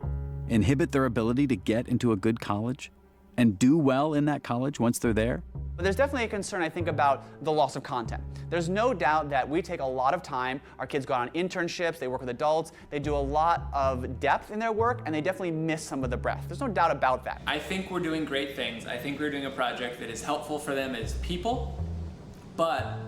inhibit their ability to get into a good college and do well in that college once they're there? There's definitely a concern, I think, about the loss of content. There's no doubt that we take a lot of time. Our kids go on internships, they work with adults, they do a lot of depth in their work, and they definitely miss some of the breadth. There's no doubt about that. I think we're doing great things. I think we're doing a project that is helpful for them as people, but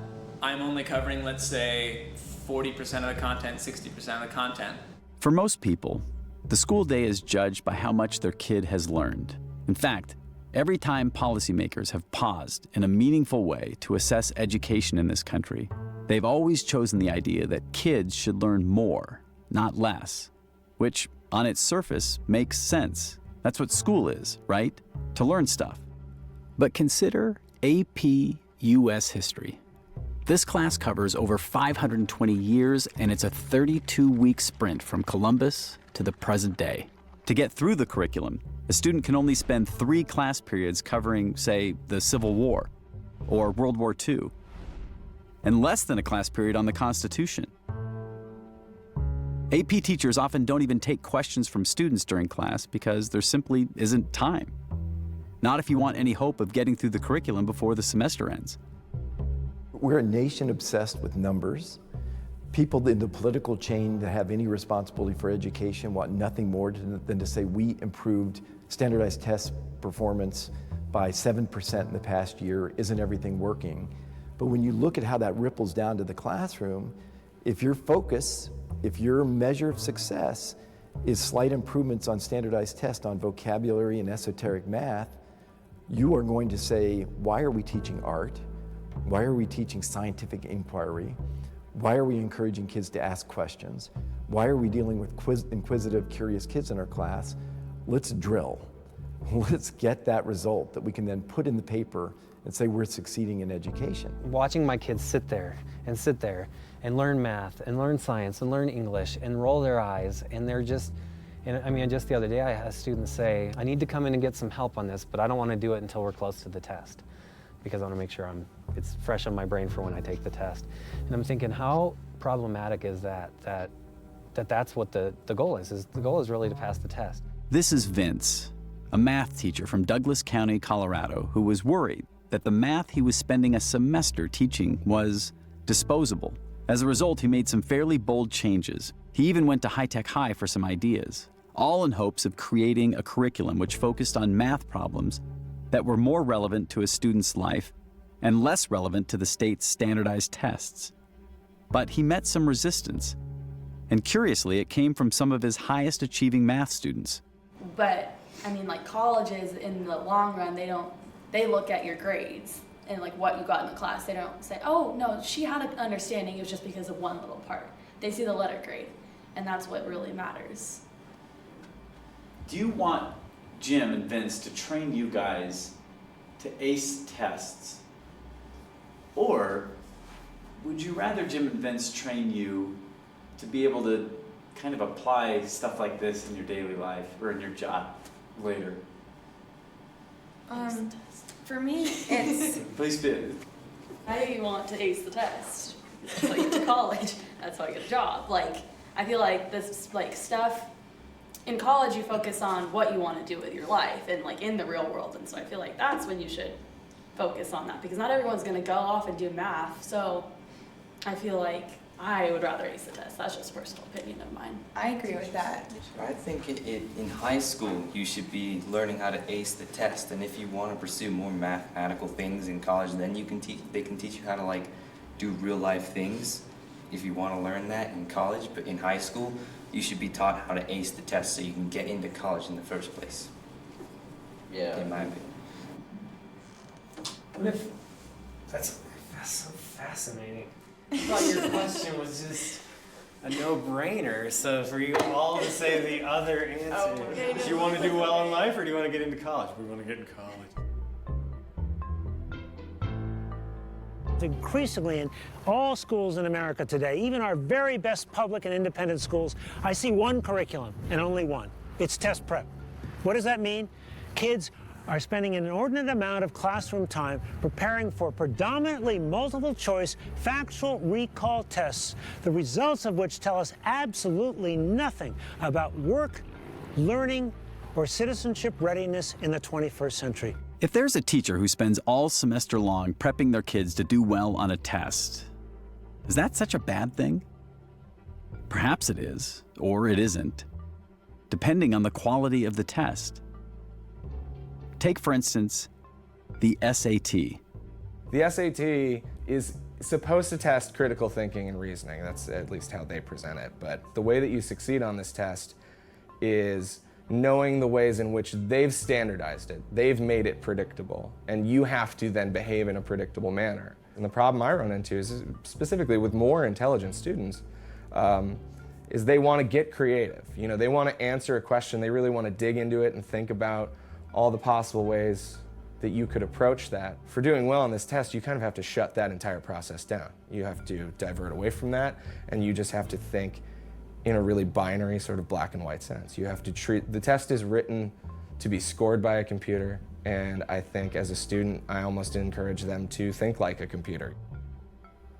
I'm only covering, let's say, 40% of the content, 60% of the content. For most people, the school day is judged by how much their kid has learned. In fact, every time policymakers have paused in a meaningful way to assess education in this country, they've always chosen the idea that kids should learn more, not less, which on its surface makes sense. That's what school is, right? To learn stuff. But consider AP US History. This class covers over 520 years, and it's a 32-week sprint from Columbus to the present day. To get through the curriculum, a student can only spend 3 class periods covering, say, the Civil War or World War II, and less than a class period on the Constitution. AP teachers often don't even take questions from students during class because there simply isn't time. Not if you want any hope of getting through the curriculum before the semester ends. We're a nation obsessed with numbers. People in the political chain that have any responsibility for education want nothing more than to say we improved standardized test performance by 7% in the past year. Isn't everything working? But when you look at how that ripples down to the classroom, if your focus, if your measure of success is slight improvements on standardized tests on vocabulary and esoteric math, you are going to say, why are we teaching art? Why are we teaching scientific inquiry? Why are we encouraging kids to ask questions? Why are we dealing with inquisitive, curious kids in our class? Let's drill. Let's get that result that we can then put in the paper and say we're succeeding in education. Watching my kids sit there and learn math and learn science and learn English and roll their eyes, and they're just, and I mean, just the other day I had a student say, I need to come in and get some help on this, but I don't want to do it until we're close to the test, because I want to make sure it's fresh on my brain for when I take the test. And I'm thinking, how problematic is that's what the goal is the goal is really to pass the test. This is Vince, a math teacher from Douglas County, Colorado, who was worried that the math he was spending a semester teaching was disposable. As a result, he made some fairly bold changes. He even went to High Tech High for some ideas, all in hopes of creating a curriculum which focused on math problems that were more relevant to a student's life and less relevant to the state's standardized tests. But he met some resistance, and curiously, it came from some of his highest achieving math students. But I mean, like, colleges in the long run, they look at your grades and like what you got in the class. They don't say, oh no, she had an understanding, it was just because of one little part. They see the letter grade, and that's what really matters. Do you want Jim and Vince to train you guys to ace tests? Or would you rather Jim and Vince train you to be able to kind of apply stuff like this in your daily life or in your job later? For me, it's Please do. I want to ace the test. That's how you get to college. That's how you get a job. Like, I feel like this stuff in college, you focus on what you want to do with your life and like in the real world. And so I feel like that's when you should focus on that, because not everyone's going to go off and do math. So I feel like I would rather ace the test. That's just a personal opinion of mine. I agree with that. I think in high school, you should be learning how to ace the test. And if you want to pursue more mathematical things in college, then they can teach you how to like do real life things if you want to learn that in college. But in high school, you should be taught how to ace the test so you can get into college in the first place. Yeah. In my opinion. What if, that's so fascinating. I thought your question was just a no-brainer. So for you all to say the other answer, do you want to do well in life or do you want to get into college? We want to get into college. Increasingly in all schools in America today, even our very best public and independent schools, I see one curriculum and only one. It's test prep. What does that mean? Kids are spending an inordinate amount of classroom time preparing for predominantly multiple choice factual recall tests, the results of which tell us absolutely nothing about work, learning, or citizenship readiness in the 21st century. If there's a teacher who spends all semester long prepping their kids to do well on a test, is that such a bad thing? Perhaps it is, or it isn't, depending on the quality of the test. Take, for instance, the SAT. The SAT is supposed to test critical thinking and reasoning. That's at least how they present it. But the way that you succeed on this test is knowing the ways in which they've standardized it. They've made it predictable, and you have to then behave in a predictable manner. And the problem I run into is specifically with more intelligent students, is they want to get creative. You know, they want to answer a question, they really want to dig into it and think about all the possible ways that you could approach that. For doing well on this test, you kind of have to shut that entire process down. You have to divert away from that, and you just have to think in a really binary sort of black and white sense. You have to treat, the test is written to be scored by a computer, and I think as a student, I almost encourage them to think like a computer.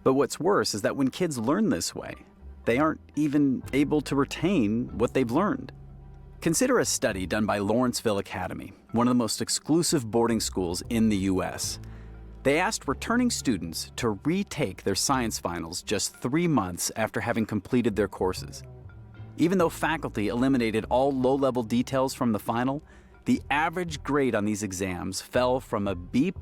But what's worse is that when kids learn this way, they aren't even able to retain what they've learned. Consider a study done by Lawrenceville Academy, one of the most exclusive boarding schools in the US. They asked returning students to retake their science finals just 3 months after having completed their courses. Even though faculty eliminated all low-level details from the final, the average grade on these exams fell from a B+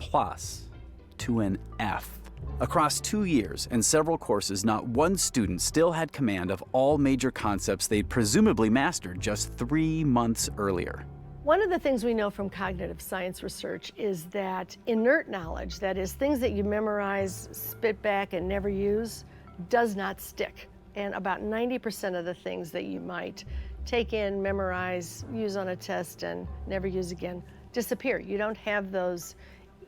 to an F. Across 2 years and several courses, not one student still had command of all major concepts they'd presumably mastered just 3 months earlier. One of the things we know from cognitive science research is that inert knowledge, that is, things that you memorize, spit back, and never use, does not stick. And about 90% of the things that you might take in, memorize, use on a test, and never use again disappear. You don't have those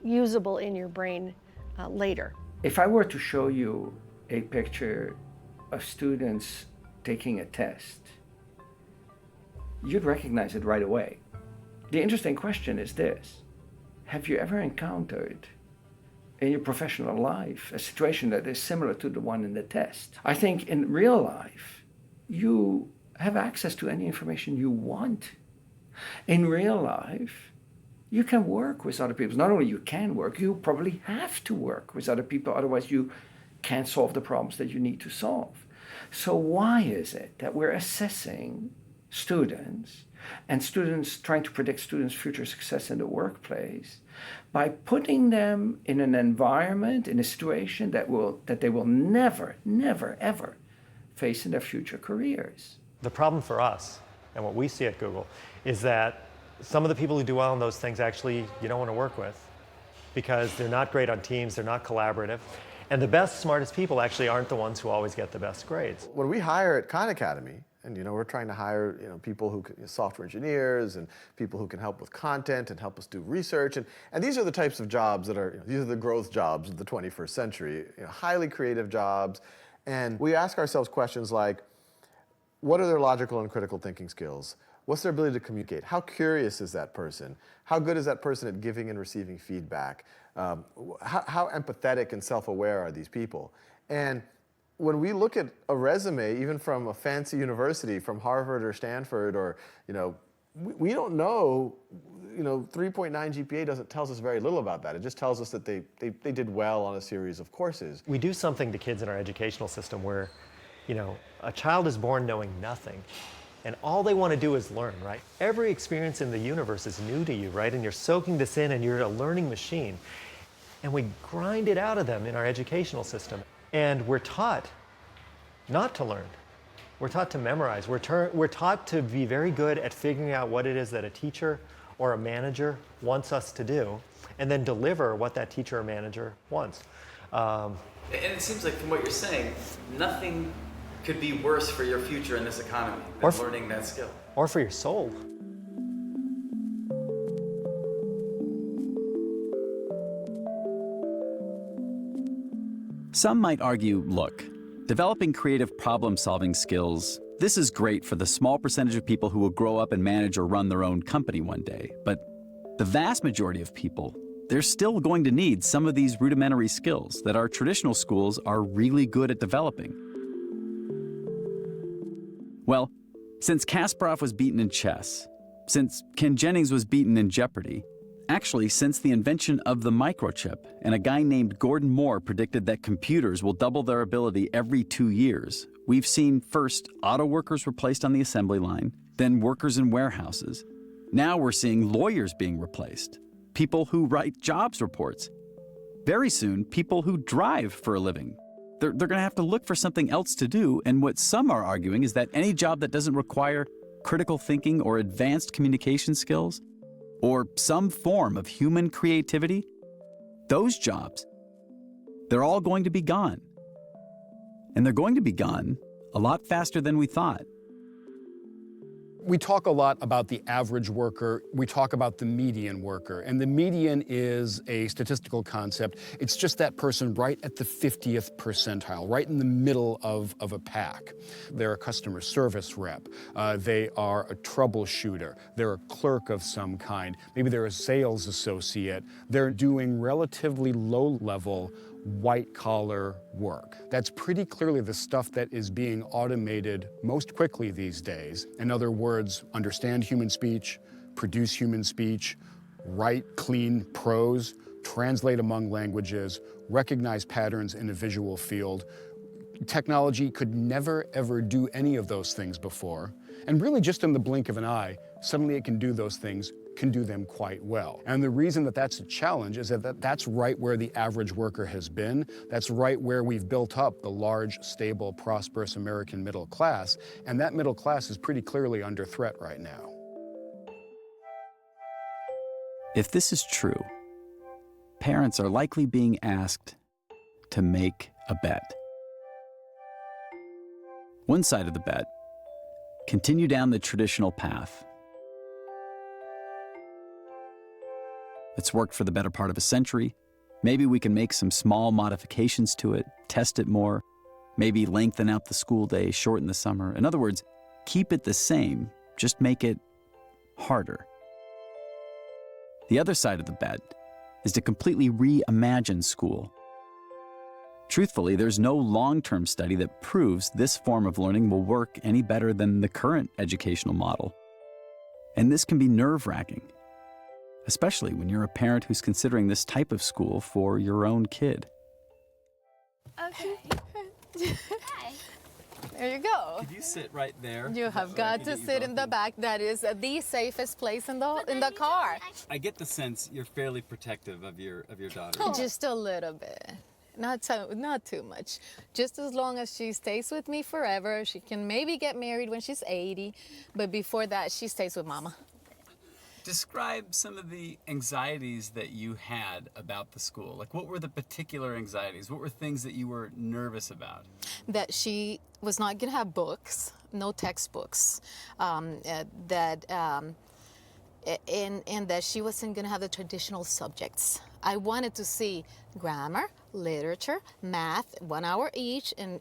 usable in your brain later. If I were to show you a picture of students taking a test, you'd recognize it right away. The interesting question is this: have you ever encountered in your professional life a situation that is similar to the one in the test? I think in real life, you have access to any information you want. In real life, you can work with other people. Not only you can work, you probably have to work with other people, otherwise you can't solve the problems that you need to solve. So why is it that we're assessing students and students trying to predict students' future success in the workplace by putting them in an environment, in a situation that they will never, never, ever face in their future careers? The problem for us, and what we see at Google, is that some of the people who do well in those things actually you don't want to work with because they're not great on teams, they're not collaborative, and the best, smartest people actually aren't the ones who always get the best grades. When we hire at Khan Academy, and we're trying to hire people who software engineers and people who can help with content and help us do research, and these are the types of jobs that are these are the growth jobs of the 21st century, highly creative jobs, and we ask ourselves questions like, what are their logical and critical thinking skills? What's their ability to communicate? How curious is that person? How good is that person at giving and receiving feedback? How empathetic and self-aware are these people? And when we look at a resume, even from a fancy university, from Harvard or Stanford, or we don't know. 3.9 GPA doesn't tells us very little about that. It just tells us that they did well on a series of courses. We do something to kids in our educational system where, a child is born knowing nothing, and all they want to do is learn, right? Every experience in the universe is new to you, right? And you're soaking this in, and you're a learning machine. And we grind it out of them in our educational system. And we're taught not to learn. We're taught to memorize. We're taught to be very good at figuring out what it is that a teacher or a manager wants us to do, and then deliver what that teacher or manager wants. And it seems like from what you're saying, nothing could be worse for your future in this economy than learning that skill. Or for your soul. Some might argue, look, developing creative problem-solving skills, this is great for the small percentage of people who will grow up and manage or run their own company one day. But the vast majority of people, they're still going to need some of these rudimentary skills that our traditional schools are really good at developing. Well, since Kasparov was beaten in chess, since Ken Jennings was beaten in Jeopardy, actually since the invention of the microchip, and a guy named Gordon Moore predicted that computers will double their ability every 2 years, we've seen first auto workers replaced on the assembly line, then workers in warehouses. Now we're seeing lawyers being replaced, people who write jobs reports. Very soon, people who drive for a living. They're going to have to look for something else to do, and what some are arguing is that any job that doesn't require critical thinking or advanced communication skills, or some form of human creativity, those jobs, they're all going to be gone. And they're going to be gone a lot faster than we thought. We talk a lot about the average worker. We talk about the median worker. And the median is a statistical concept. It's just that person right at the 50th percentile, right in the middle of a pack. They're a customer service rep. They are a troubleshooter. They're a clerk of some kind. Maybe they're a sales associate. They're doing relatively low-level white-collar work. That's pretty clearly the stuff that is being automated most quickly these days. In other words, understand human speech, produce human speech, write clean prose, translate among languages, recognize patterns in a visual field. Technology could never, ever do any of those things before. And really just in the blink of an eye, suddenly it can do those things, can do them quite well. And the reason that that's a challenge is that that's right where the average worker has been. That's right where we've built up the large, stable, prosperous American middle class. And that middle class is pretty clearly under threat right now. If this is true, parents are likely being asked to make a bet. One side of the bet, continue down the traditional path. It's worked for the better part of a century. Maybe we can make some small modifications to it, test it more, maybe lengthen out the school day, shorten the summer. In other words, keep it the same, just make it harder. The other side of the bet is to completely reimagine school. Truthfully, there's no long-term study that proves this form of learning will work any better than the current educational model. And this can be nerve-wracking, especially when you're a parent who's considering this type of school for your own kid. Okay. There you go. Could you sit right there? You have got to sit in the back. That is the safest place in the car. I get the sense you're fairly protective of your daughter. Just a little bit. Not too much. Just as long as she stays with me forever. She can maybe get married when she's 80, but before that, she stays with Mama. Describe some of the anxieties that you had about the school. Like, what were the particular anxieties? What were things that you were nervous about? That she was not going to have books, no textbooks, and that she wasn't going to have the traditional subjects. I wanted to see grammar, literature, math, 1 hour each, and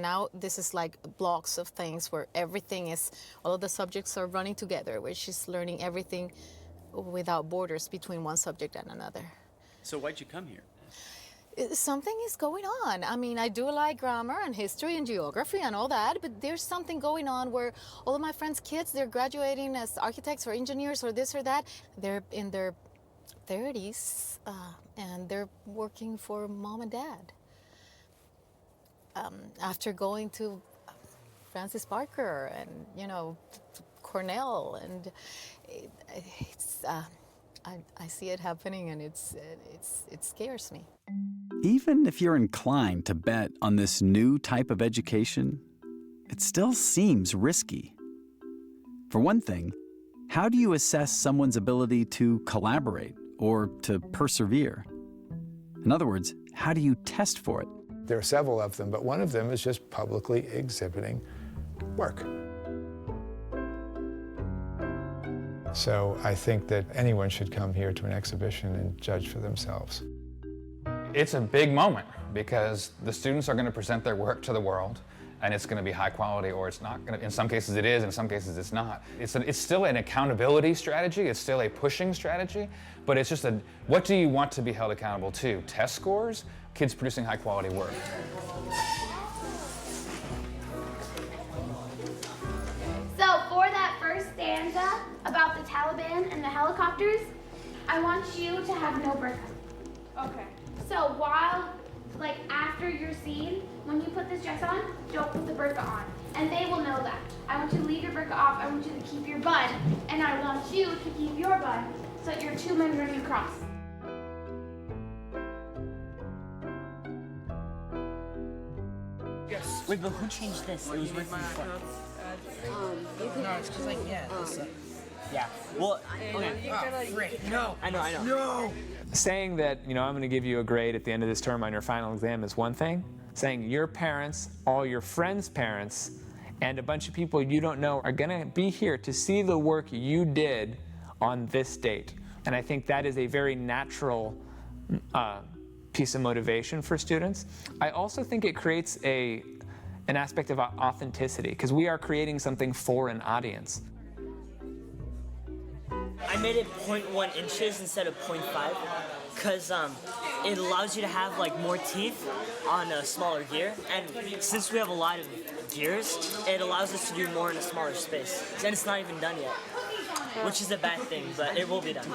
now this is like blocks of things where everything is, all of the subjects are running together, where she's learning everything without borders between one subject and another. So why'd you come here? Something is going on. I mean, I do like grammar and history and geography and all that, but there's something going on where all of my friends' kids, they're graduating as architects or engineers or this or that. They're in their 30s, and they're working for Mom and Dad. After going to Francis Barker and, Cornell, and I see it happening, and it scares me. Even if you're inclined to bet on this new type of education, it still seems risky. For one thing, how do you assess someone's ability to collaborate or to persevere? In other words, how do you test for it? There are several of them, but one of them is just publicly exhibiting work. So I think that anyone should come here to an exhibition and judge for themselves. It's a big moment because the students are going to present their work to the world, and it's going to be high quality, or it's not going to. In some cases it is, in some cases it's not. It's still an accountability strategy, it's still a pushing strategy, but it's just what do you want to be held accountable to? Test scores? Kids producing high quality work. So for that first stanza about the Taliban and the helicopters, I want you to have no burqa. Okay. So after your scene, when you put this dress on, don't put the burqa on. And they will know that. I want you to leave your burqa off, I want you to keep your bun, and I want you to keep your bun so that you're two men running across. Yes. Wait, but who changed this? It was working before. No, it's because yeah. Well, okay. No. I know. No. Saying that, I'm going to give you a grade at the end of this term on your final exam is one thing. Saying your parents, all your friends' parents, and a bunch of people you don't know are going to be here to see the work you did on this date. And I think that is a very natural piece of motivation for students. I also think it creates an aspect of authenticity, because we are creating something for an audience. I made it 0.1 inches instead of 0.5 because it allows you to have more teeth on a smaller gear, and since we have a lot of gears, it allows us to do more in a smaller space. And it's not even done yet, which is a bad thing, but it will be done.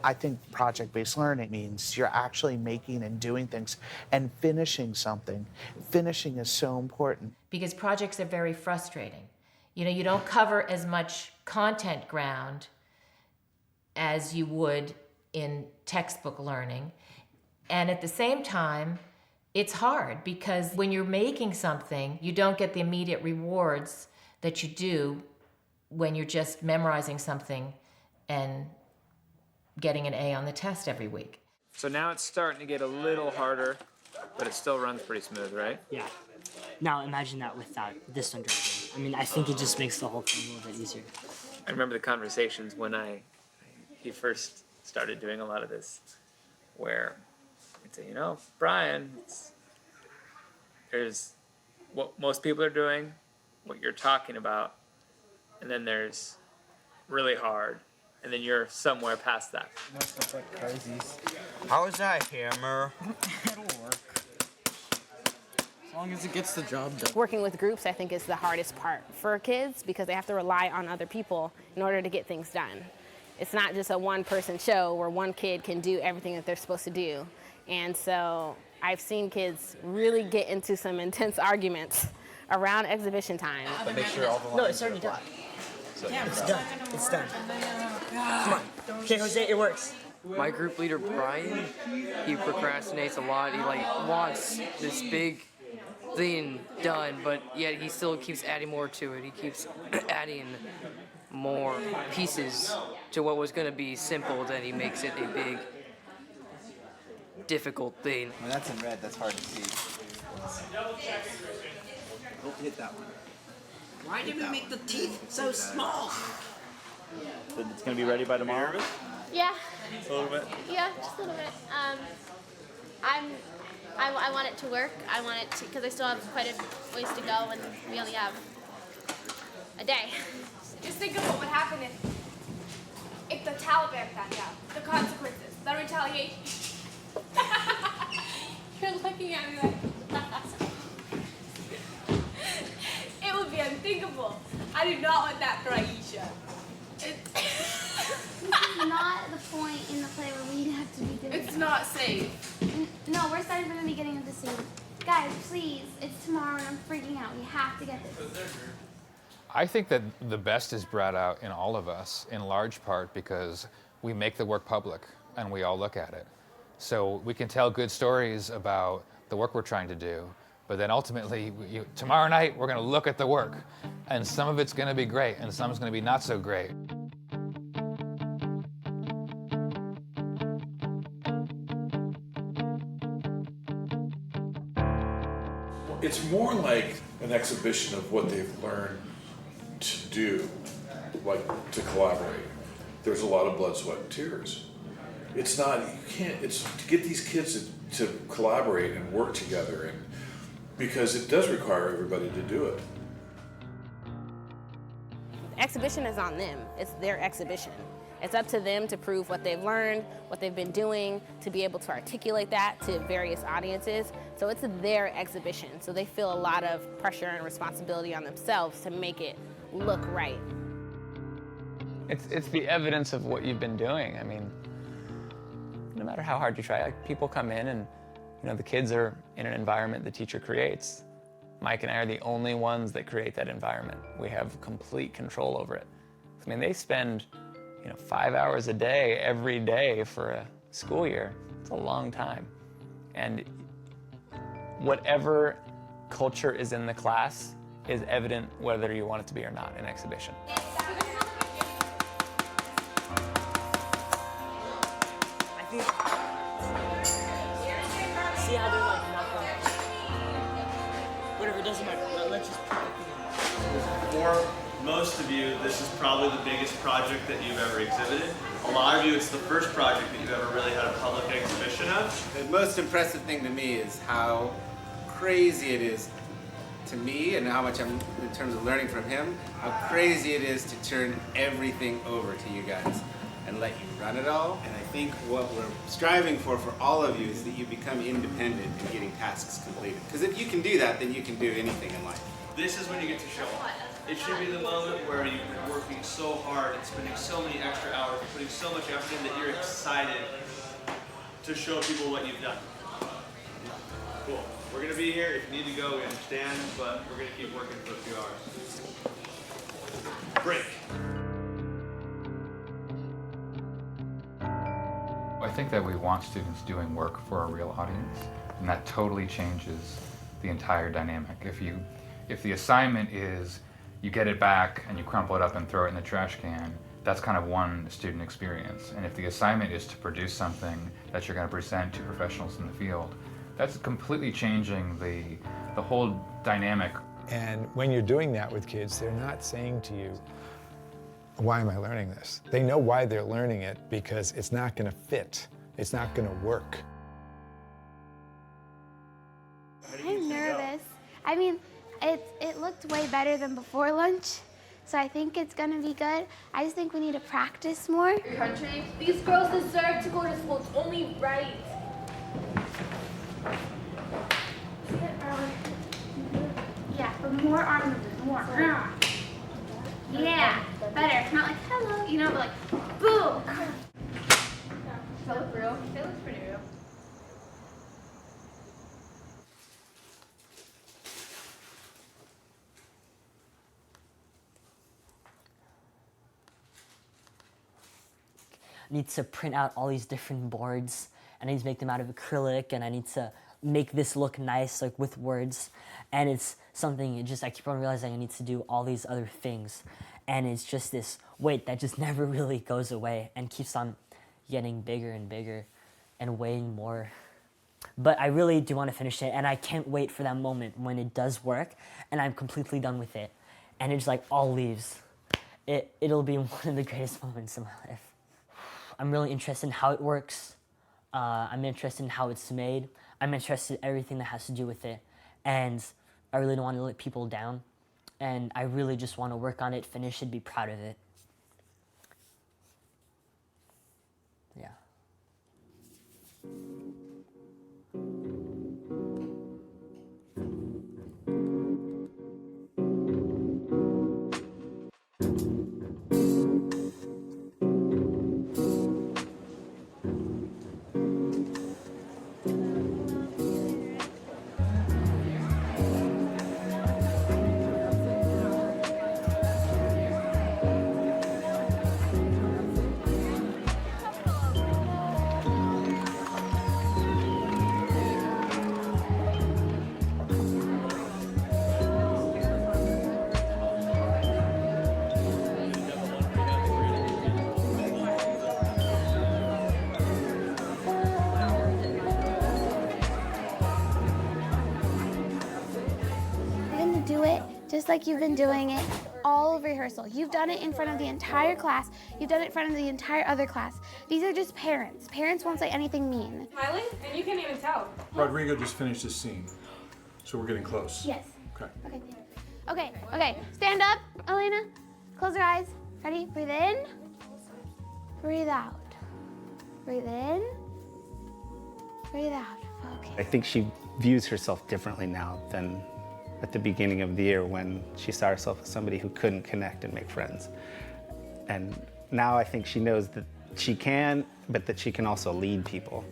I think project-based learning means you're actually making and doing things and finishing something. Finishing is so important. Because projects are very frustrating. You don't cover as much content ground as you would in textbook learning. And at the same time, it's hard because when you're making something, you don't get the immediate rewards that you do when you're just memorizing something and getting an A on the test every week. So now it's starting to get a little harder, but it still runs pretty smooth, right? Yeah. Now imagine that without this one driving. I mean, I think it just makes the whole thing a little bit easier. I remember the conversations when he first started doing a lot of this, where I'd say, Brian, there's what most people are doing, what you're talking about, and then there's really hard, and then you're somewhere past that. Most like crazies. How is that, Hammer? It'll work. As long as it gets the job done. Working with groups, I think, is the hardest part for kids because they have to rely on other people in order to get things done. It's not just a one-person show where one kid can do everything that they're supposed to do. And so I've seen kids really get into some intense arguments around exhibition time. But make sure all the lines No, it's already done. It's done. It's done. Come on. Okay, Jose, it works. My group leader, Brian, he procrastinates a lot. He wants this big thing done, but yet he still keeps adding more to it. He keeps adding more pieces to what was going to be simple, then he makes it a big, difficult thing. When that's in red, that's hard to see. Don't hit that one. Why did we make the teeth so small? It's going to be ready by tomorrow? Yeah. A little bit? Yeah, just a little bit. I want it to work. I want it to, because I still have quite a ways to go, and we only have a day. Just think of what would happen if the Taliban found out. The consequences, the retaliation. You're looking at me like it would be unthinkable. I do not want that for Aisha. This is not the point in the play where we have to be doing It's not safe. No, we're starting from the beginning of the scene. Guys, please, it's tomorrow and I'm freaking out. We have to get this. I think that the best is brought out in all of us, in large part because we make the work public and we all look at it. So we can tell good stories about the work we're trying to do, but then ultimately, tomorrow night, we're going to look at the work, and some of it's going to be great, and some is going to be not so great. It's more like an exhibition of what they've learned to do, like to collaborate. There's a lot of blood, sweat, and tears. It's not, you can't, it's to get these kids to collaborate and work together, and because it does require everybody to do it. The exhibition is on them. It's their exhibition. It's up to them to prove what they've learned, what they've been doing, to be able to articulate that to various audiences. So it's their exhibition. So they feel a lot of pressure and responsibility on themselves to make it look right. It's the evidence of what you've been doing. I mean, no matter how hard you try, like, people come in and, you know, the kids are in an environment the teacher creates. Mike and I are the only ones that create that environment. We have complete control over it. I mean, they spend, 5 hours a day, every day for a school year. It's a long time. And whatever culture is in the class is evident whether you want it to be or not in exhibition. See how they're like nothing. Whatever, it doesn't matter. Let's just put it For most of you, this is probably the biggest project that you've ever exhibited. A lot of you, it's the first project that you've ever really had a public exhibition of. The most impressive thing to me is how crazy it is to me, and how much I'm, in terms of learning from him, how crazy it is to turn everything over to you guys and let you run it all. And I think what we're striving for all of you is that you become independent in getting tasks completed. Because if you can do that, then you can do anything in life. This is when you get to show off. It should be the moment where you've been working so hard and spending so many extra hours, putting so much effort in that you're excited to show people what you've done. Cool. We're going to be here. If you need to go, we understand, but we're going to keep working for a few hours. Break. I think that we want students doing work for a real audience, and that totally changes the entire dynamic. If the assignment is you get it back and you crumple it up and throw it in the trash can, that's kind of one student experience. And if the assignment is to produce something that you're going to present to professionals in the field, that's completely changing the whole dynamic. And when you're doing that with kids, they're not saying to you, why am I learning this? They know why they're learning it, because it's not going to fit. It's not going to work. I'm nervous. I mean, it looked way better than before lunch, so I think it's going to be good. I just think we need to practice more. Country, these girls deserve to go to school. It's only right. Yeah, but more arm movement, more. Yeah, better. Not like hello, but like boom. Does that look real? It looks pretty real. I need to print out all these different boards, and I need to make them out of acrylic, and I need to make this look nice, like with words. And it's something, I keep on realizing I need to do all these other things. And it's just this weight that just never really goes away and keeps on getting bigger and bigger and weighing more. But I really do want to finish it, and I can't wait for that moment when it does work and I'm completely done with it. And it just like all leaves. It'll be one of the greatest moments of my life. I'm really interested in how it works. I'm interested in how it's made. I'm interested in everything that has to do with it. And I really don't want to let people down. And I really just want to work on it, finish it, be proud of it. Yeah. just like you've been doing it all rehearsal. You've done it in front of the entire class. You've done it in front of the entire other class. These are just parents. Parents won't say anything mean. Smiling? And you can't even tell. Rodrigo just finished his scene, so we're getting close. Yes. Okay. Okay. Okay. Stand up, Elena. Close your eyes. Ready? Breathe in. Breathe out. Breathe in. Breathe out. Okay. I think she views herself differently now than at the beginning of the year when she saw herself as somebody who couldn't connect and make friends. And now I think she knows that she can, but that she can also lead people.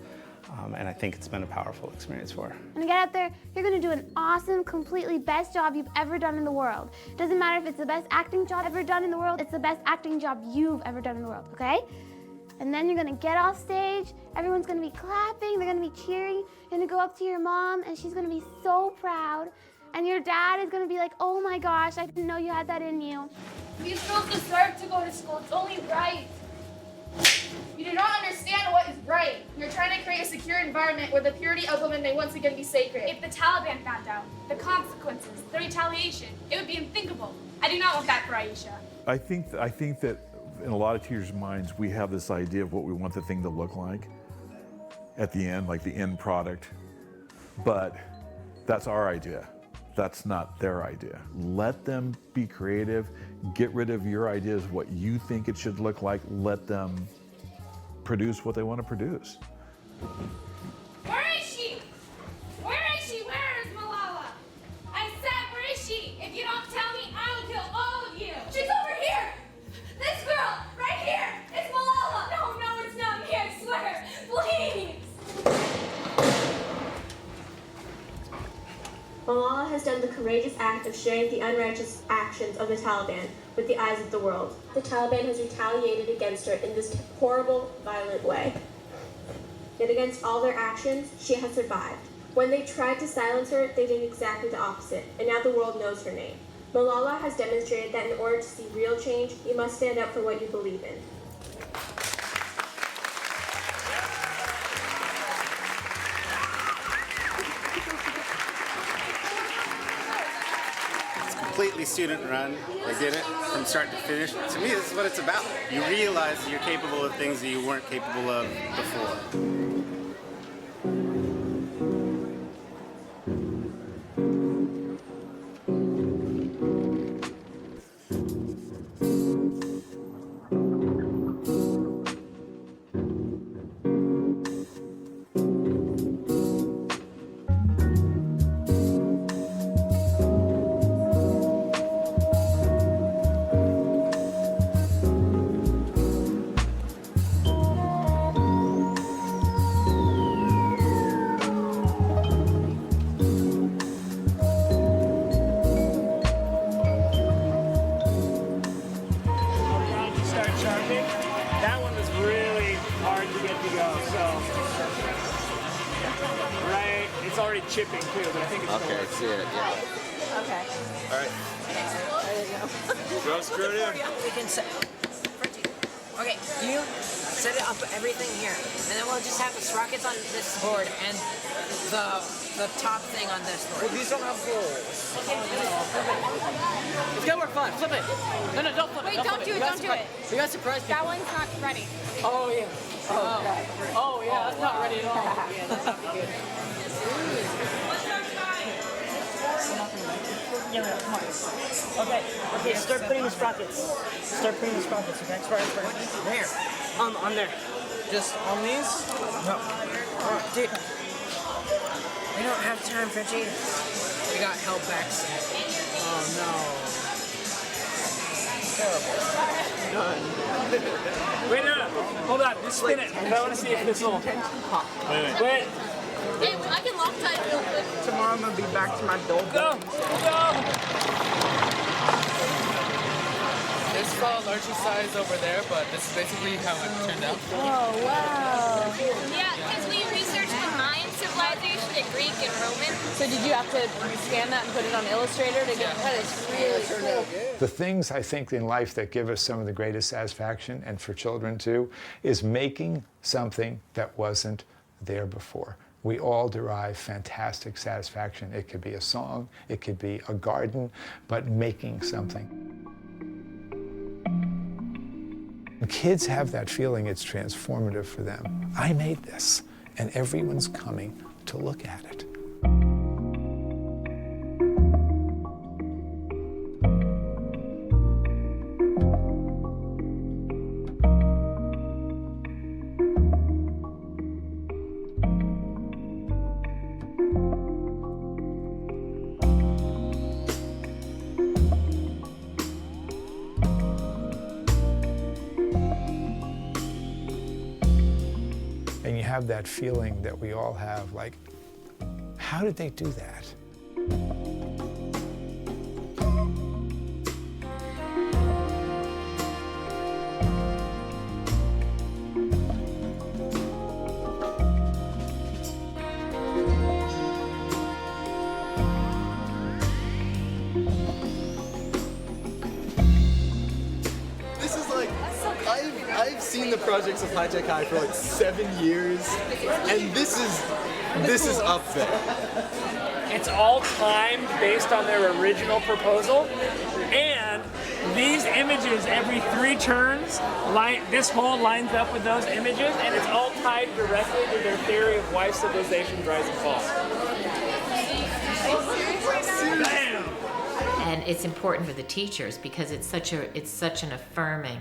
And I think it's been a powerful experience for her. When you get out there, you're gonna do an awesome, completely best job you've ever done in the world. Doesn't matter if it's the best acting job ever done in the world, it's the best acting job you've ever done in the world, okay? And then you're gonna get off stage, everyone's gonna be clapping, they're gonna be cheering, you're gonna go up to your mom and she's gonna be so proud. And your dad is gonna be like, oh my gosh, I didn't know you had that in you. These girls deserve to go to school. It's only right. You do not understand what is right. You're trying to create a secure environment where the purity of women may once again be sacred. If the Taliban found out, the consequences, the retaliation, it would be unthinkable. I do not want that for Aisha. I think that in a lot of teachers' minds, we have this idea of what we want the thing to look like at the end, like the end product. But that's our idea. That's not their idea. Let them be creative. Get rid of your ideas, what you think it should look like. Let them produce what they want to produce. Where is she? Where is she? Where is Malala? I said, where is she? If you don't tell me, I will kill all of you. She's over here. This girl, right here. It's Malala. No, it's not me, I swear. Please. Malala has done the courageous act of sharing the unrighteous actions of the Taliban with the eyes of the world. The Taliban has retaliated against her in this horrible, violent way. Yet against all their actions, she has survived. When they tried to silence her, they did exactly the opposite, and now the world knows her name. Malala has demonstrated that in order to see real change, you must stand up for what you believe in. Completely student run. They did it from start to finish. To me, this is what it's about. You realize that you're capable of things that you weren't capable of before. That one was really hard to get to go, so. Right, it's already chipping too, but I think it's Okay, I see it, yeah. Okay. All right. There you go. Go screw it in. We can set. Okay, you set it up everything here, and then we'll just have the sprockets on this board and the top thing on this board. Well, these don't have holes. It's gonna work fine. Flip it. No, don't flip it. Wait, don't do it, don't do it. We got surprise people. That one's not ready. Oh yeah. Oh yeah, that's not ready at all. Yeah, that's not good. Yeah, come on. Okay, start putting the sprockets. Okay? Where? On there. Just on these? No. Dude, we don't have time, Frenchie. We got held back. Oh no. Terrible. Wait, no. Hold on, just spin it. I want to see if this will. Wait. Hey, I can lock tie real quick. Tomorrow I'm going to be back to my dope. Go! This fell largely size over there, but this is basically how it turned out. Oh, wow. Yeah, because we researched the Mayan civilization and Greek and Roman. So did you have to scan that and put it on Illustrator to get that? Is really cool. The things I think in life that give us some of the greatest satisfaction, and for children too, is making something that wasn't there before. We all derive fantastic satisfaction. It could be a song, it could be a garden, but making something. When kids have that feeling, it's transformative for them. I made this, and everyone's coming to look at it. And you have that feeling that we all have, like, how did they do that? This is like, I've seen the projects of High Tech High for like 7 years, and this is up there. It's all timed based on their original proposal, and these images every 3 turns, this hole lines up with those images, and it's all tied directly to their theory of why civilizations rise and fall. Bam! And it's important for the teachers because it's such an affirming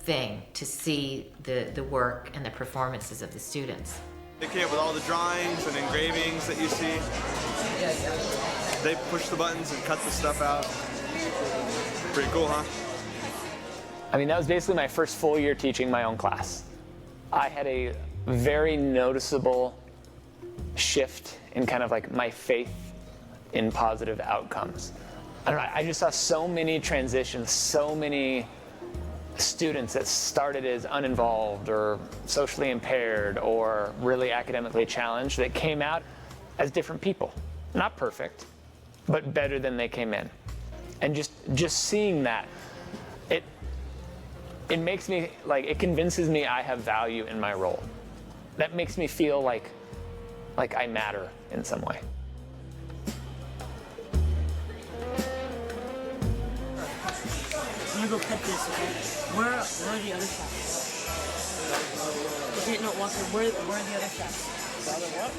thing to see the work and the performances of the students. They came up with all the drawings and engravings that you see. They push the buttons and cut the stuff out. Pretty cool, huh? I mean, that was basically my first full year teaching my own class. I had a very noticeable shift in kind of like my faith in positive outcomes. I don't know, I just saw so many transitions, so many students that started as uninvolved or socially impaired or really academically challenged that came out as different people. Not perfect, but better than they came in. And just seeing that, it makes me, like, it convinces me I have value in my role. That makes me feel like I matter in some way. I'm gonna go cut this, okay? Where are the other shots? Okay, no, Walker, where are the other shots? The other what?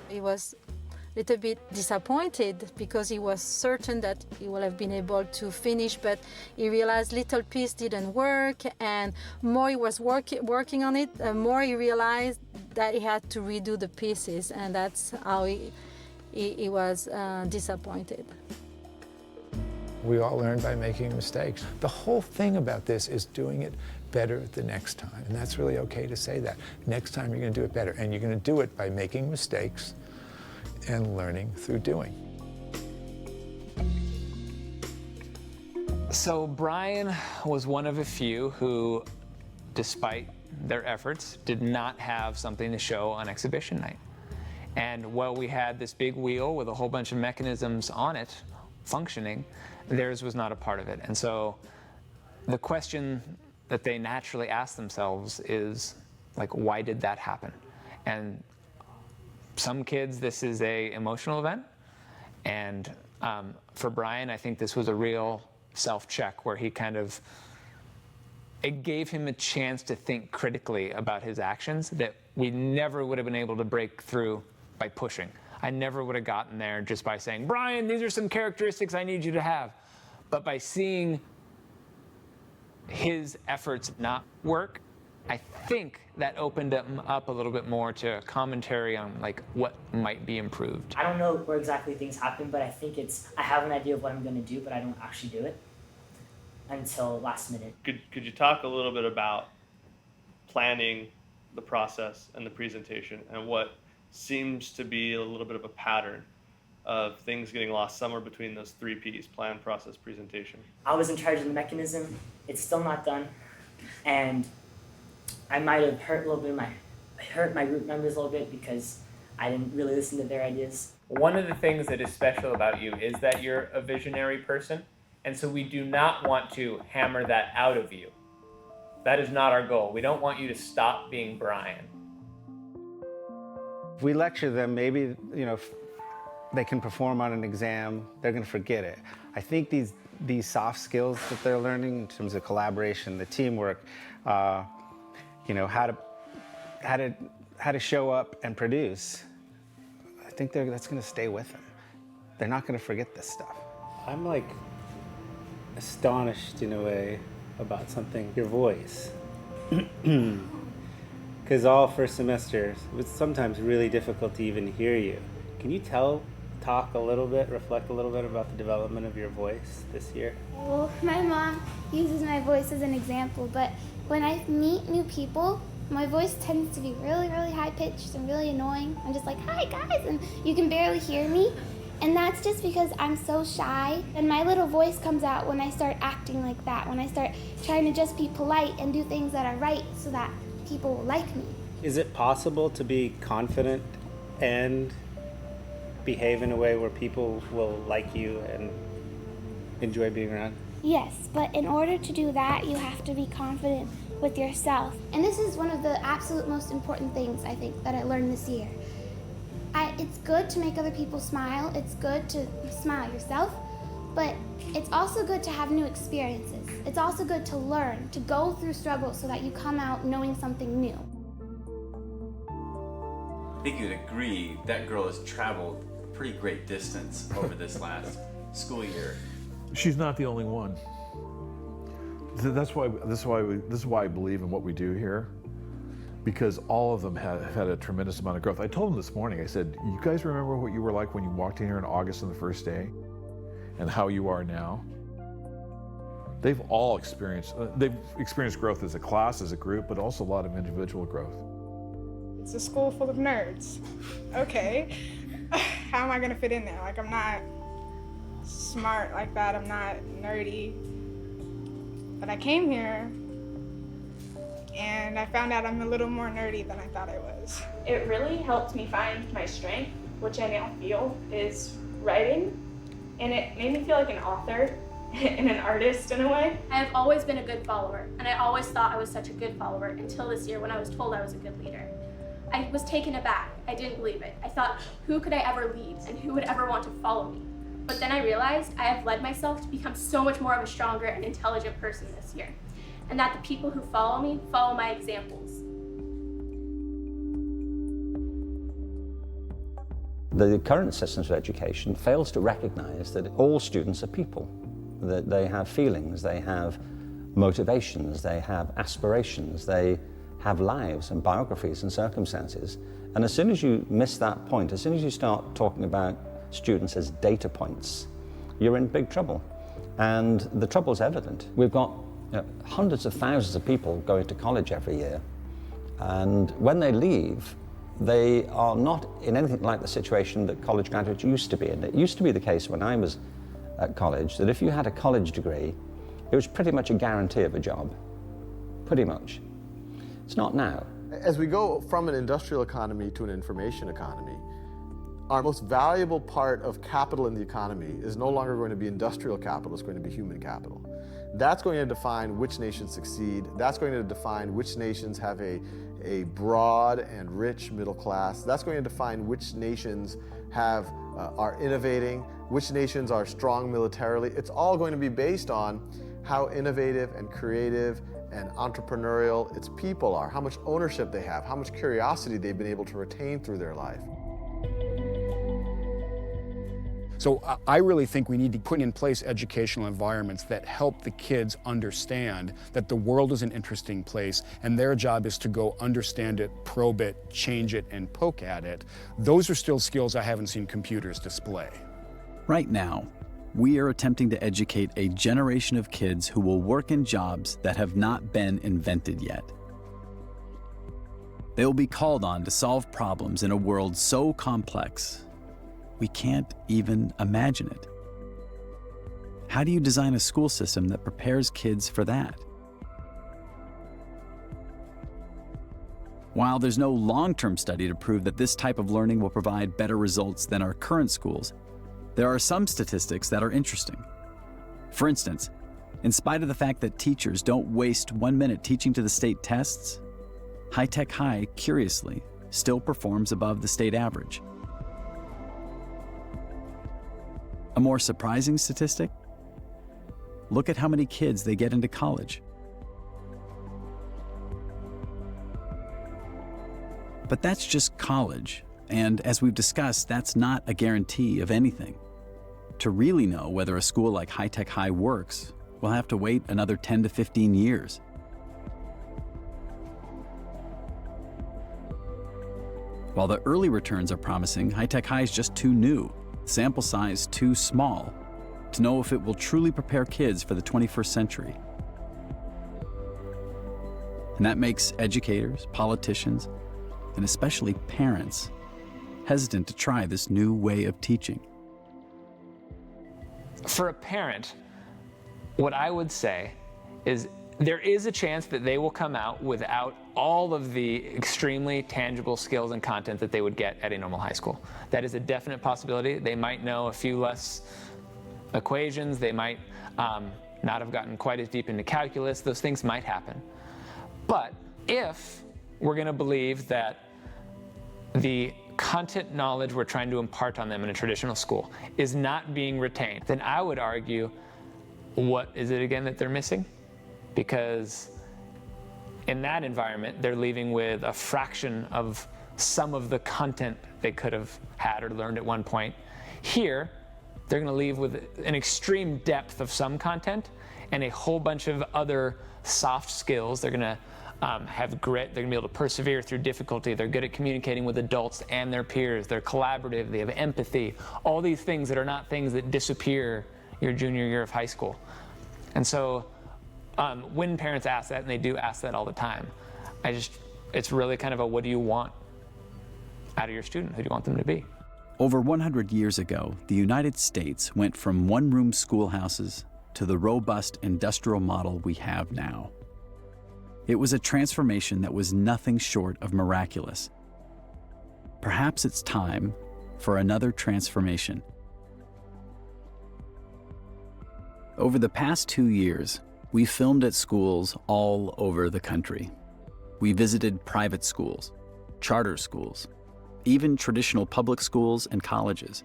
He was a little bit disappointed because he was certain that he would have been able to finish, but he realized little piece didn't work, and more he was working on it, the more he realized that he had to redo the pieces, and that's how he was disappointed. We all learn by making mistakes. The whole thing about this is doing it better the next time, and that's really okay to say that. Next time you're going to do it better, and you're going to do it by making mistakes and learning through doing. So Brian was one of a few who, despite their efforts, did not have something to show on exhibition night. And while we had this big wheel with a whole bunch of mechanisms on it functioning, theirs was not a part of it. And so the question that they naturally ask themselves is, like, why did that happen? And some kids, this is an emotional event. And for Brian, I think this was a real self-check where he it gave him a chance to think critically about his actions that we never would have been able to break through by pushing. I never would have gotten there just by saying, Brian, these are some characteristics I need you to have. But by seeing his efforts not work, I think that opened him up a little bit more to commentary on, like, what might be improved. I don't know where exactly things happen, but I think I have an idea of what I'm going to do, but I don't actually do it until last minute. Could you talk a little bit about planning the process and the presentation and what seems to be a little bit of a pattern of things getting lost somewhere between those 3 Ps, plan, process, presentation? I was in charge of the mechanism. It's still not done. And I might have hurt my group members a little bit because I didn't really listen to their ideas. One of the things that is special about you is that you're a visionary person, and so we do not want to hammer that out of you. That is not our goal. We don't want you to stop being Brian. If we lecture them, maybe, if they can perform on an exam, they're going to forget it. I think these soft skills that they're learning in terms of collaboration, the teamwork, how to show up and produce, I think that's going to stay with them. They're not going to forget this stuff. I'm like astonished in a way about something, your voice. Because all first semesters, it was sometimes really difficult to even hear you. Can you talk a little bit, reflect a little bit about the development of your voice this year? Well, my mom uses my voice as an example, but when I meet new people, my voice tends to be really, really high-pitched and really annoying. I'm just like, hi guys, and you can barely hear me. And that's just because I'm so shy, and my little voice comes out when I start acting like that, when I start trying to just be polite and do things that are right so that people will like me. Is it possible to be confident and behave in a way where people will like you and enjoy being around? Yes, but in order to do that, you have to be confident with yourself. And this is one of the absolute most important things, I think, that I learned this year. It's good to make other people smile. It's good to smile yourself, but it's also good to have new experiences. It's also good to learn, to go through struggles so that you come out knowing something new. I think you'd agree that girl has traveled a pretty great distance over this last school year. She's not the only one. This is why I believe in what we do here, because all of them have had a tremendous amount of growth. I told them this morning, I said, you guys remember what you were like when you walked in here in August on the first day and how you are now? They've all experienced growth as a class, as a group, but also a lot of individual growth. It's a school full of nerds. Okay, how am I gonna fit in there? Like, I'm not smart like that, I'm not nerdy. But I came here and I found out I'm a little more nerdy than I thought I was. It really helped me find my strength, which I now feel is writing, and it made me feel like an author and an artist in a way. I have always been a good follower, and I always thought I was such a good follower until this year when I was told I was a good leader. I was taken aback. I didn't believe it. I thought, who could I ever lead and who would ever want to follow me? But then I realized I have led myself to become so much more of a stronger and intelligent person this year, and that the people who follow me follow my examples. The current systems of education fails to recognize that all students are people, that they have feelings, they have motivations, they have aspirations, they have lives and biographies and circumstances. And as soon as you miss that point, as soon as you start talking about students as data points, you're in big trouble. And the trouble's evident. We've got hundreds of thousands of people going to college every year. And when they leave, they are not in anything like the situation that college graduates used to be in. It used to be the case when I was at college that if you had a college degree, it was pretty much a guarantee of a job. Pretty much. It's not now. As we go from an industrial economy to an information economy, our most valuable part of capital in the economy is no longer going to be industrial capital, it's going to be human capital. That's going to define which nations succeed. That's going to define which nations have a broad and rich middle class. That's going to define which nations are innovating, which nations are strong militarily. It's all going to be based on how innovative and creative and entrepreneurial its people are, how much ownership they have, how much curiosity they've been able to retain through their life. So I really think we need to put in place educational environments that help the kids understand that the world is an interesting place and their job is to go understand it, probe it, change it, and poke at it. Those are still skills I haven't seen computers display. Right now, we are attempting to educate a generation of kids who will work in jobs that have not been invented yet. They will be called on to solve problems in a world so complex we can't even imagine it. How do you design a school system that prepares kids for that? While there's no long-term study to prove that this type of learning will provide better results than our current schools, there are some statistics that are interesting. For instance, In spite of the fact that teachers don't waste 1 minute teaching to the state tests, High Tech High, curiously, still performs above the state average. A more surprising statistic? Look at how many kids they get into college. But that's just college, and as we've discussed, that's not a guarantee of anything. To really know whether a school like High Tech High works, we'll have to wait another 10 to 15 years. While the early returns are promising, High Tech High is just too new, sample size too small, to know if it will truly prepare kids for the 21st century. And that makes educators, politicians, and especially parents hesitant to try this new way of teaching. For a parent, what I would say is there is a chance that they will come out without all of the extremely tangible skills and content that they would get at a normal high school. That is a definite possibility. They might know a few less equations. They might not have gotten quite as deep into calculus. Those things might happen. But if we're going to believe that the content knowledge we're trying to impart on them in a traditional school is not being retained, then I would argue, what is it again that they're missing? Because in that environment, they're leaving with a fraction of some of the content they could have had or learned at one point. Here, they're going to leave with an extreme depth of some content and a whole bunch of other soft skills. They're going to have grit. They're going to be able to persevere through difficulty. They're good at communicating with adults and their peers. They're collaborative. They have empathy. All these things that are not things that disappear your junior year of high school. And so when parents ask that, and they do ask that all the time, it's really kind of a, what do you want out of your student? Who do you want them to be? Over 100 years ago, the United States went from one-room schoolhouses to the robust industrial model we have now. It was a transformation that was nothing short of miraculous. Perhaps it's time for another transformation. Over the past 2 years, we filmed at schools all over the country. We visited private schools, charter schools, even traditional public schools and colleges.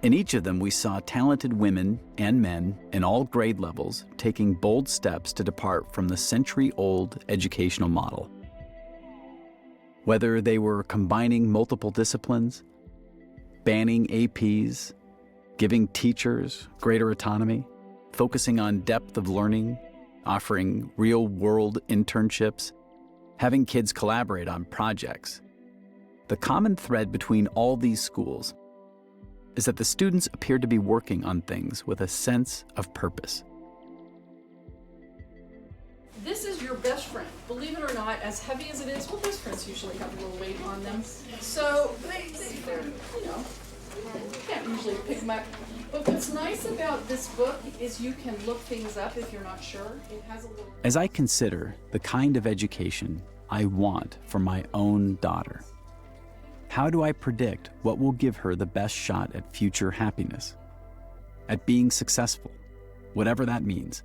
In each of them, we saw talented women and men in all grade levels taking bold steps to depart from the century-old educational model. Whether they were combining multiple disciplines, banning APs, giving teachers greater autonomy, focusing on depth of learning, offering real-world internships, having kids collaborate on projects. The common thread between all these schools is that the students appear to be working on things with a sense of purpose. This is your best friend. Believe it or not, as heavy as it is, well, best friends usually have a little weight on them. So they're, you can't usually pick them up. But what's nice about this book is you can look things up if you're not sure. It has a little... As I consider the kind of education I want for my own daughter, how do I predict what will give her the best shot at future happiness, at being successful, whatever that means?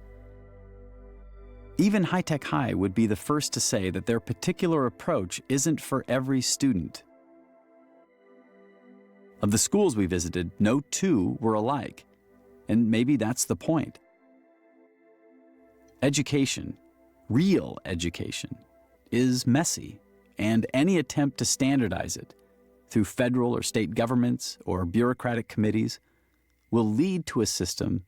Even High Tech High would be the first to say that their particular approach isn't for every student. Of the schools we visited, no two were alike, and maybe that's the point. Education, real education, is messy, and any attempt to standardize it through federal or state governments or bureaucratic committees will lead to a system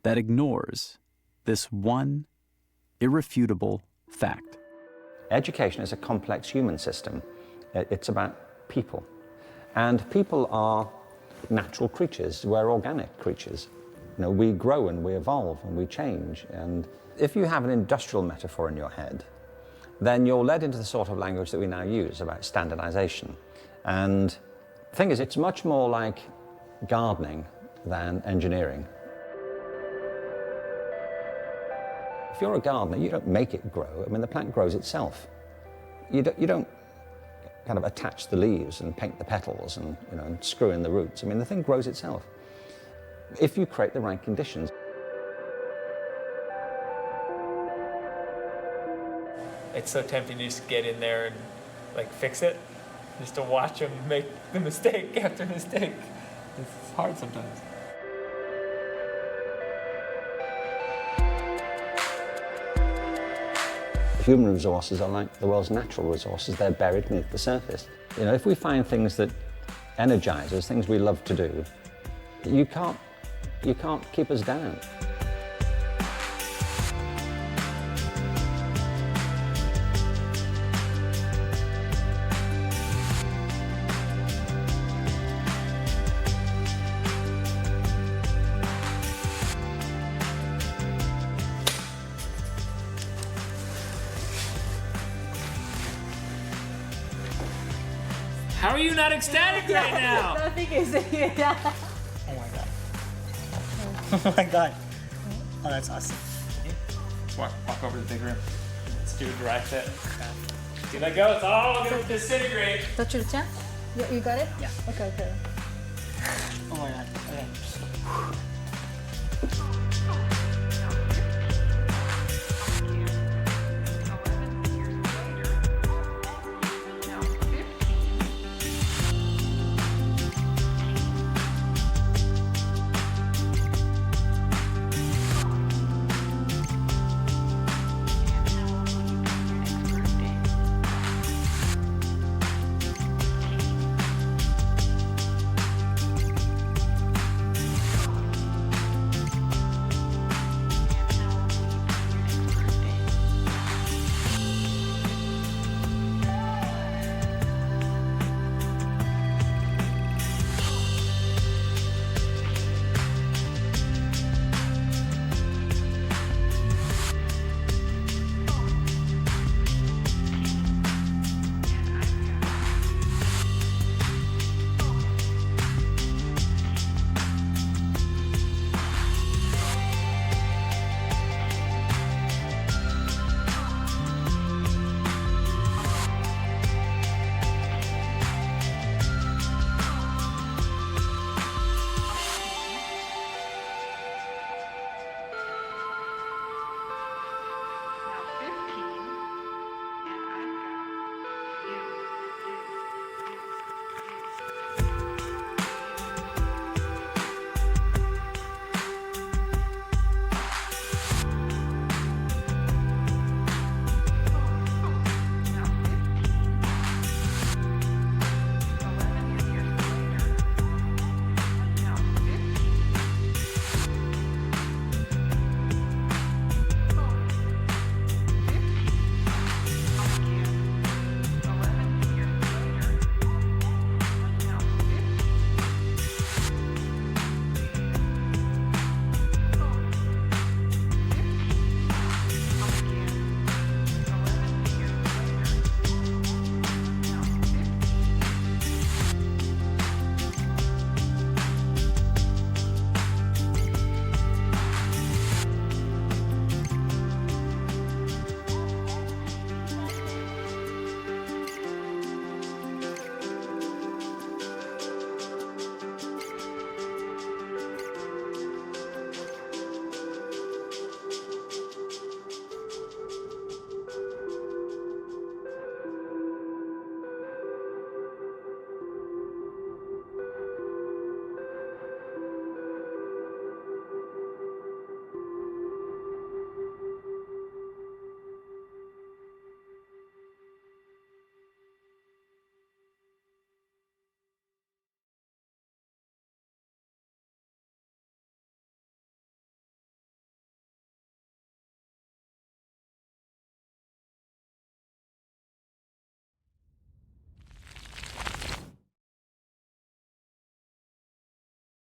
that ignores this one irrefutable fact. Education is a complex human system. It's about people. And people are natural creatures. We're organic creatures. We grow and we evolve and we change. And if you have an industrial metaphor in your head, then you're led into the sort of language that we now use about standardization. And the thing is, it's much more like gardening than engineering. If you're a gardener, you don't make it grow. I mean, the plant grows itself. You don't kind of attach the leaves and paint the petals and, and screw in the roots. I mean, the thing grows itself if you create the right conditions. it's so tempting to just get in there and like fix it, just to watch them make the mistake after mistake. It's hard sometimes. Human resources are like the world's natural resources. They're buried beneath the surface. You know, if we find things that energize us, things we love to do, you can't keep us down. How are you not ecstatic right now? Nothing is yeah. Oh my god. Oh my god. Oh, that's awesome. Let's walk over to the big room. Let's do a dry fit. See that go? It's all gonna disintegrate. Touch your chin? You got it? Yeah. Okay.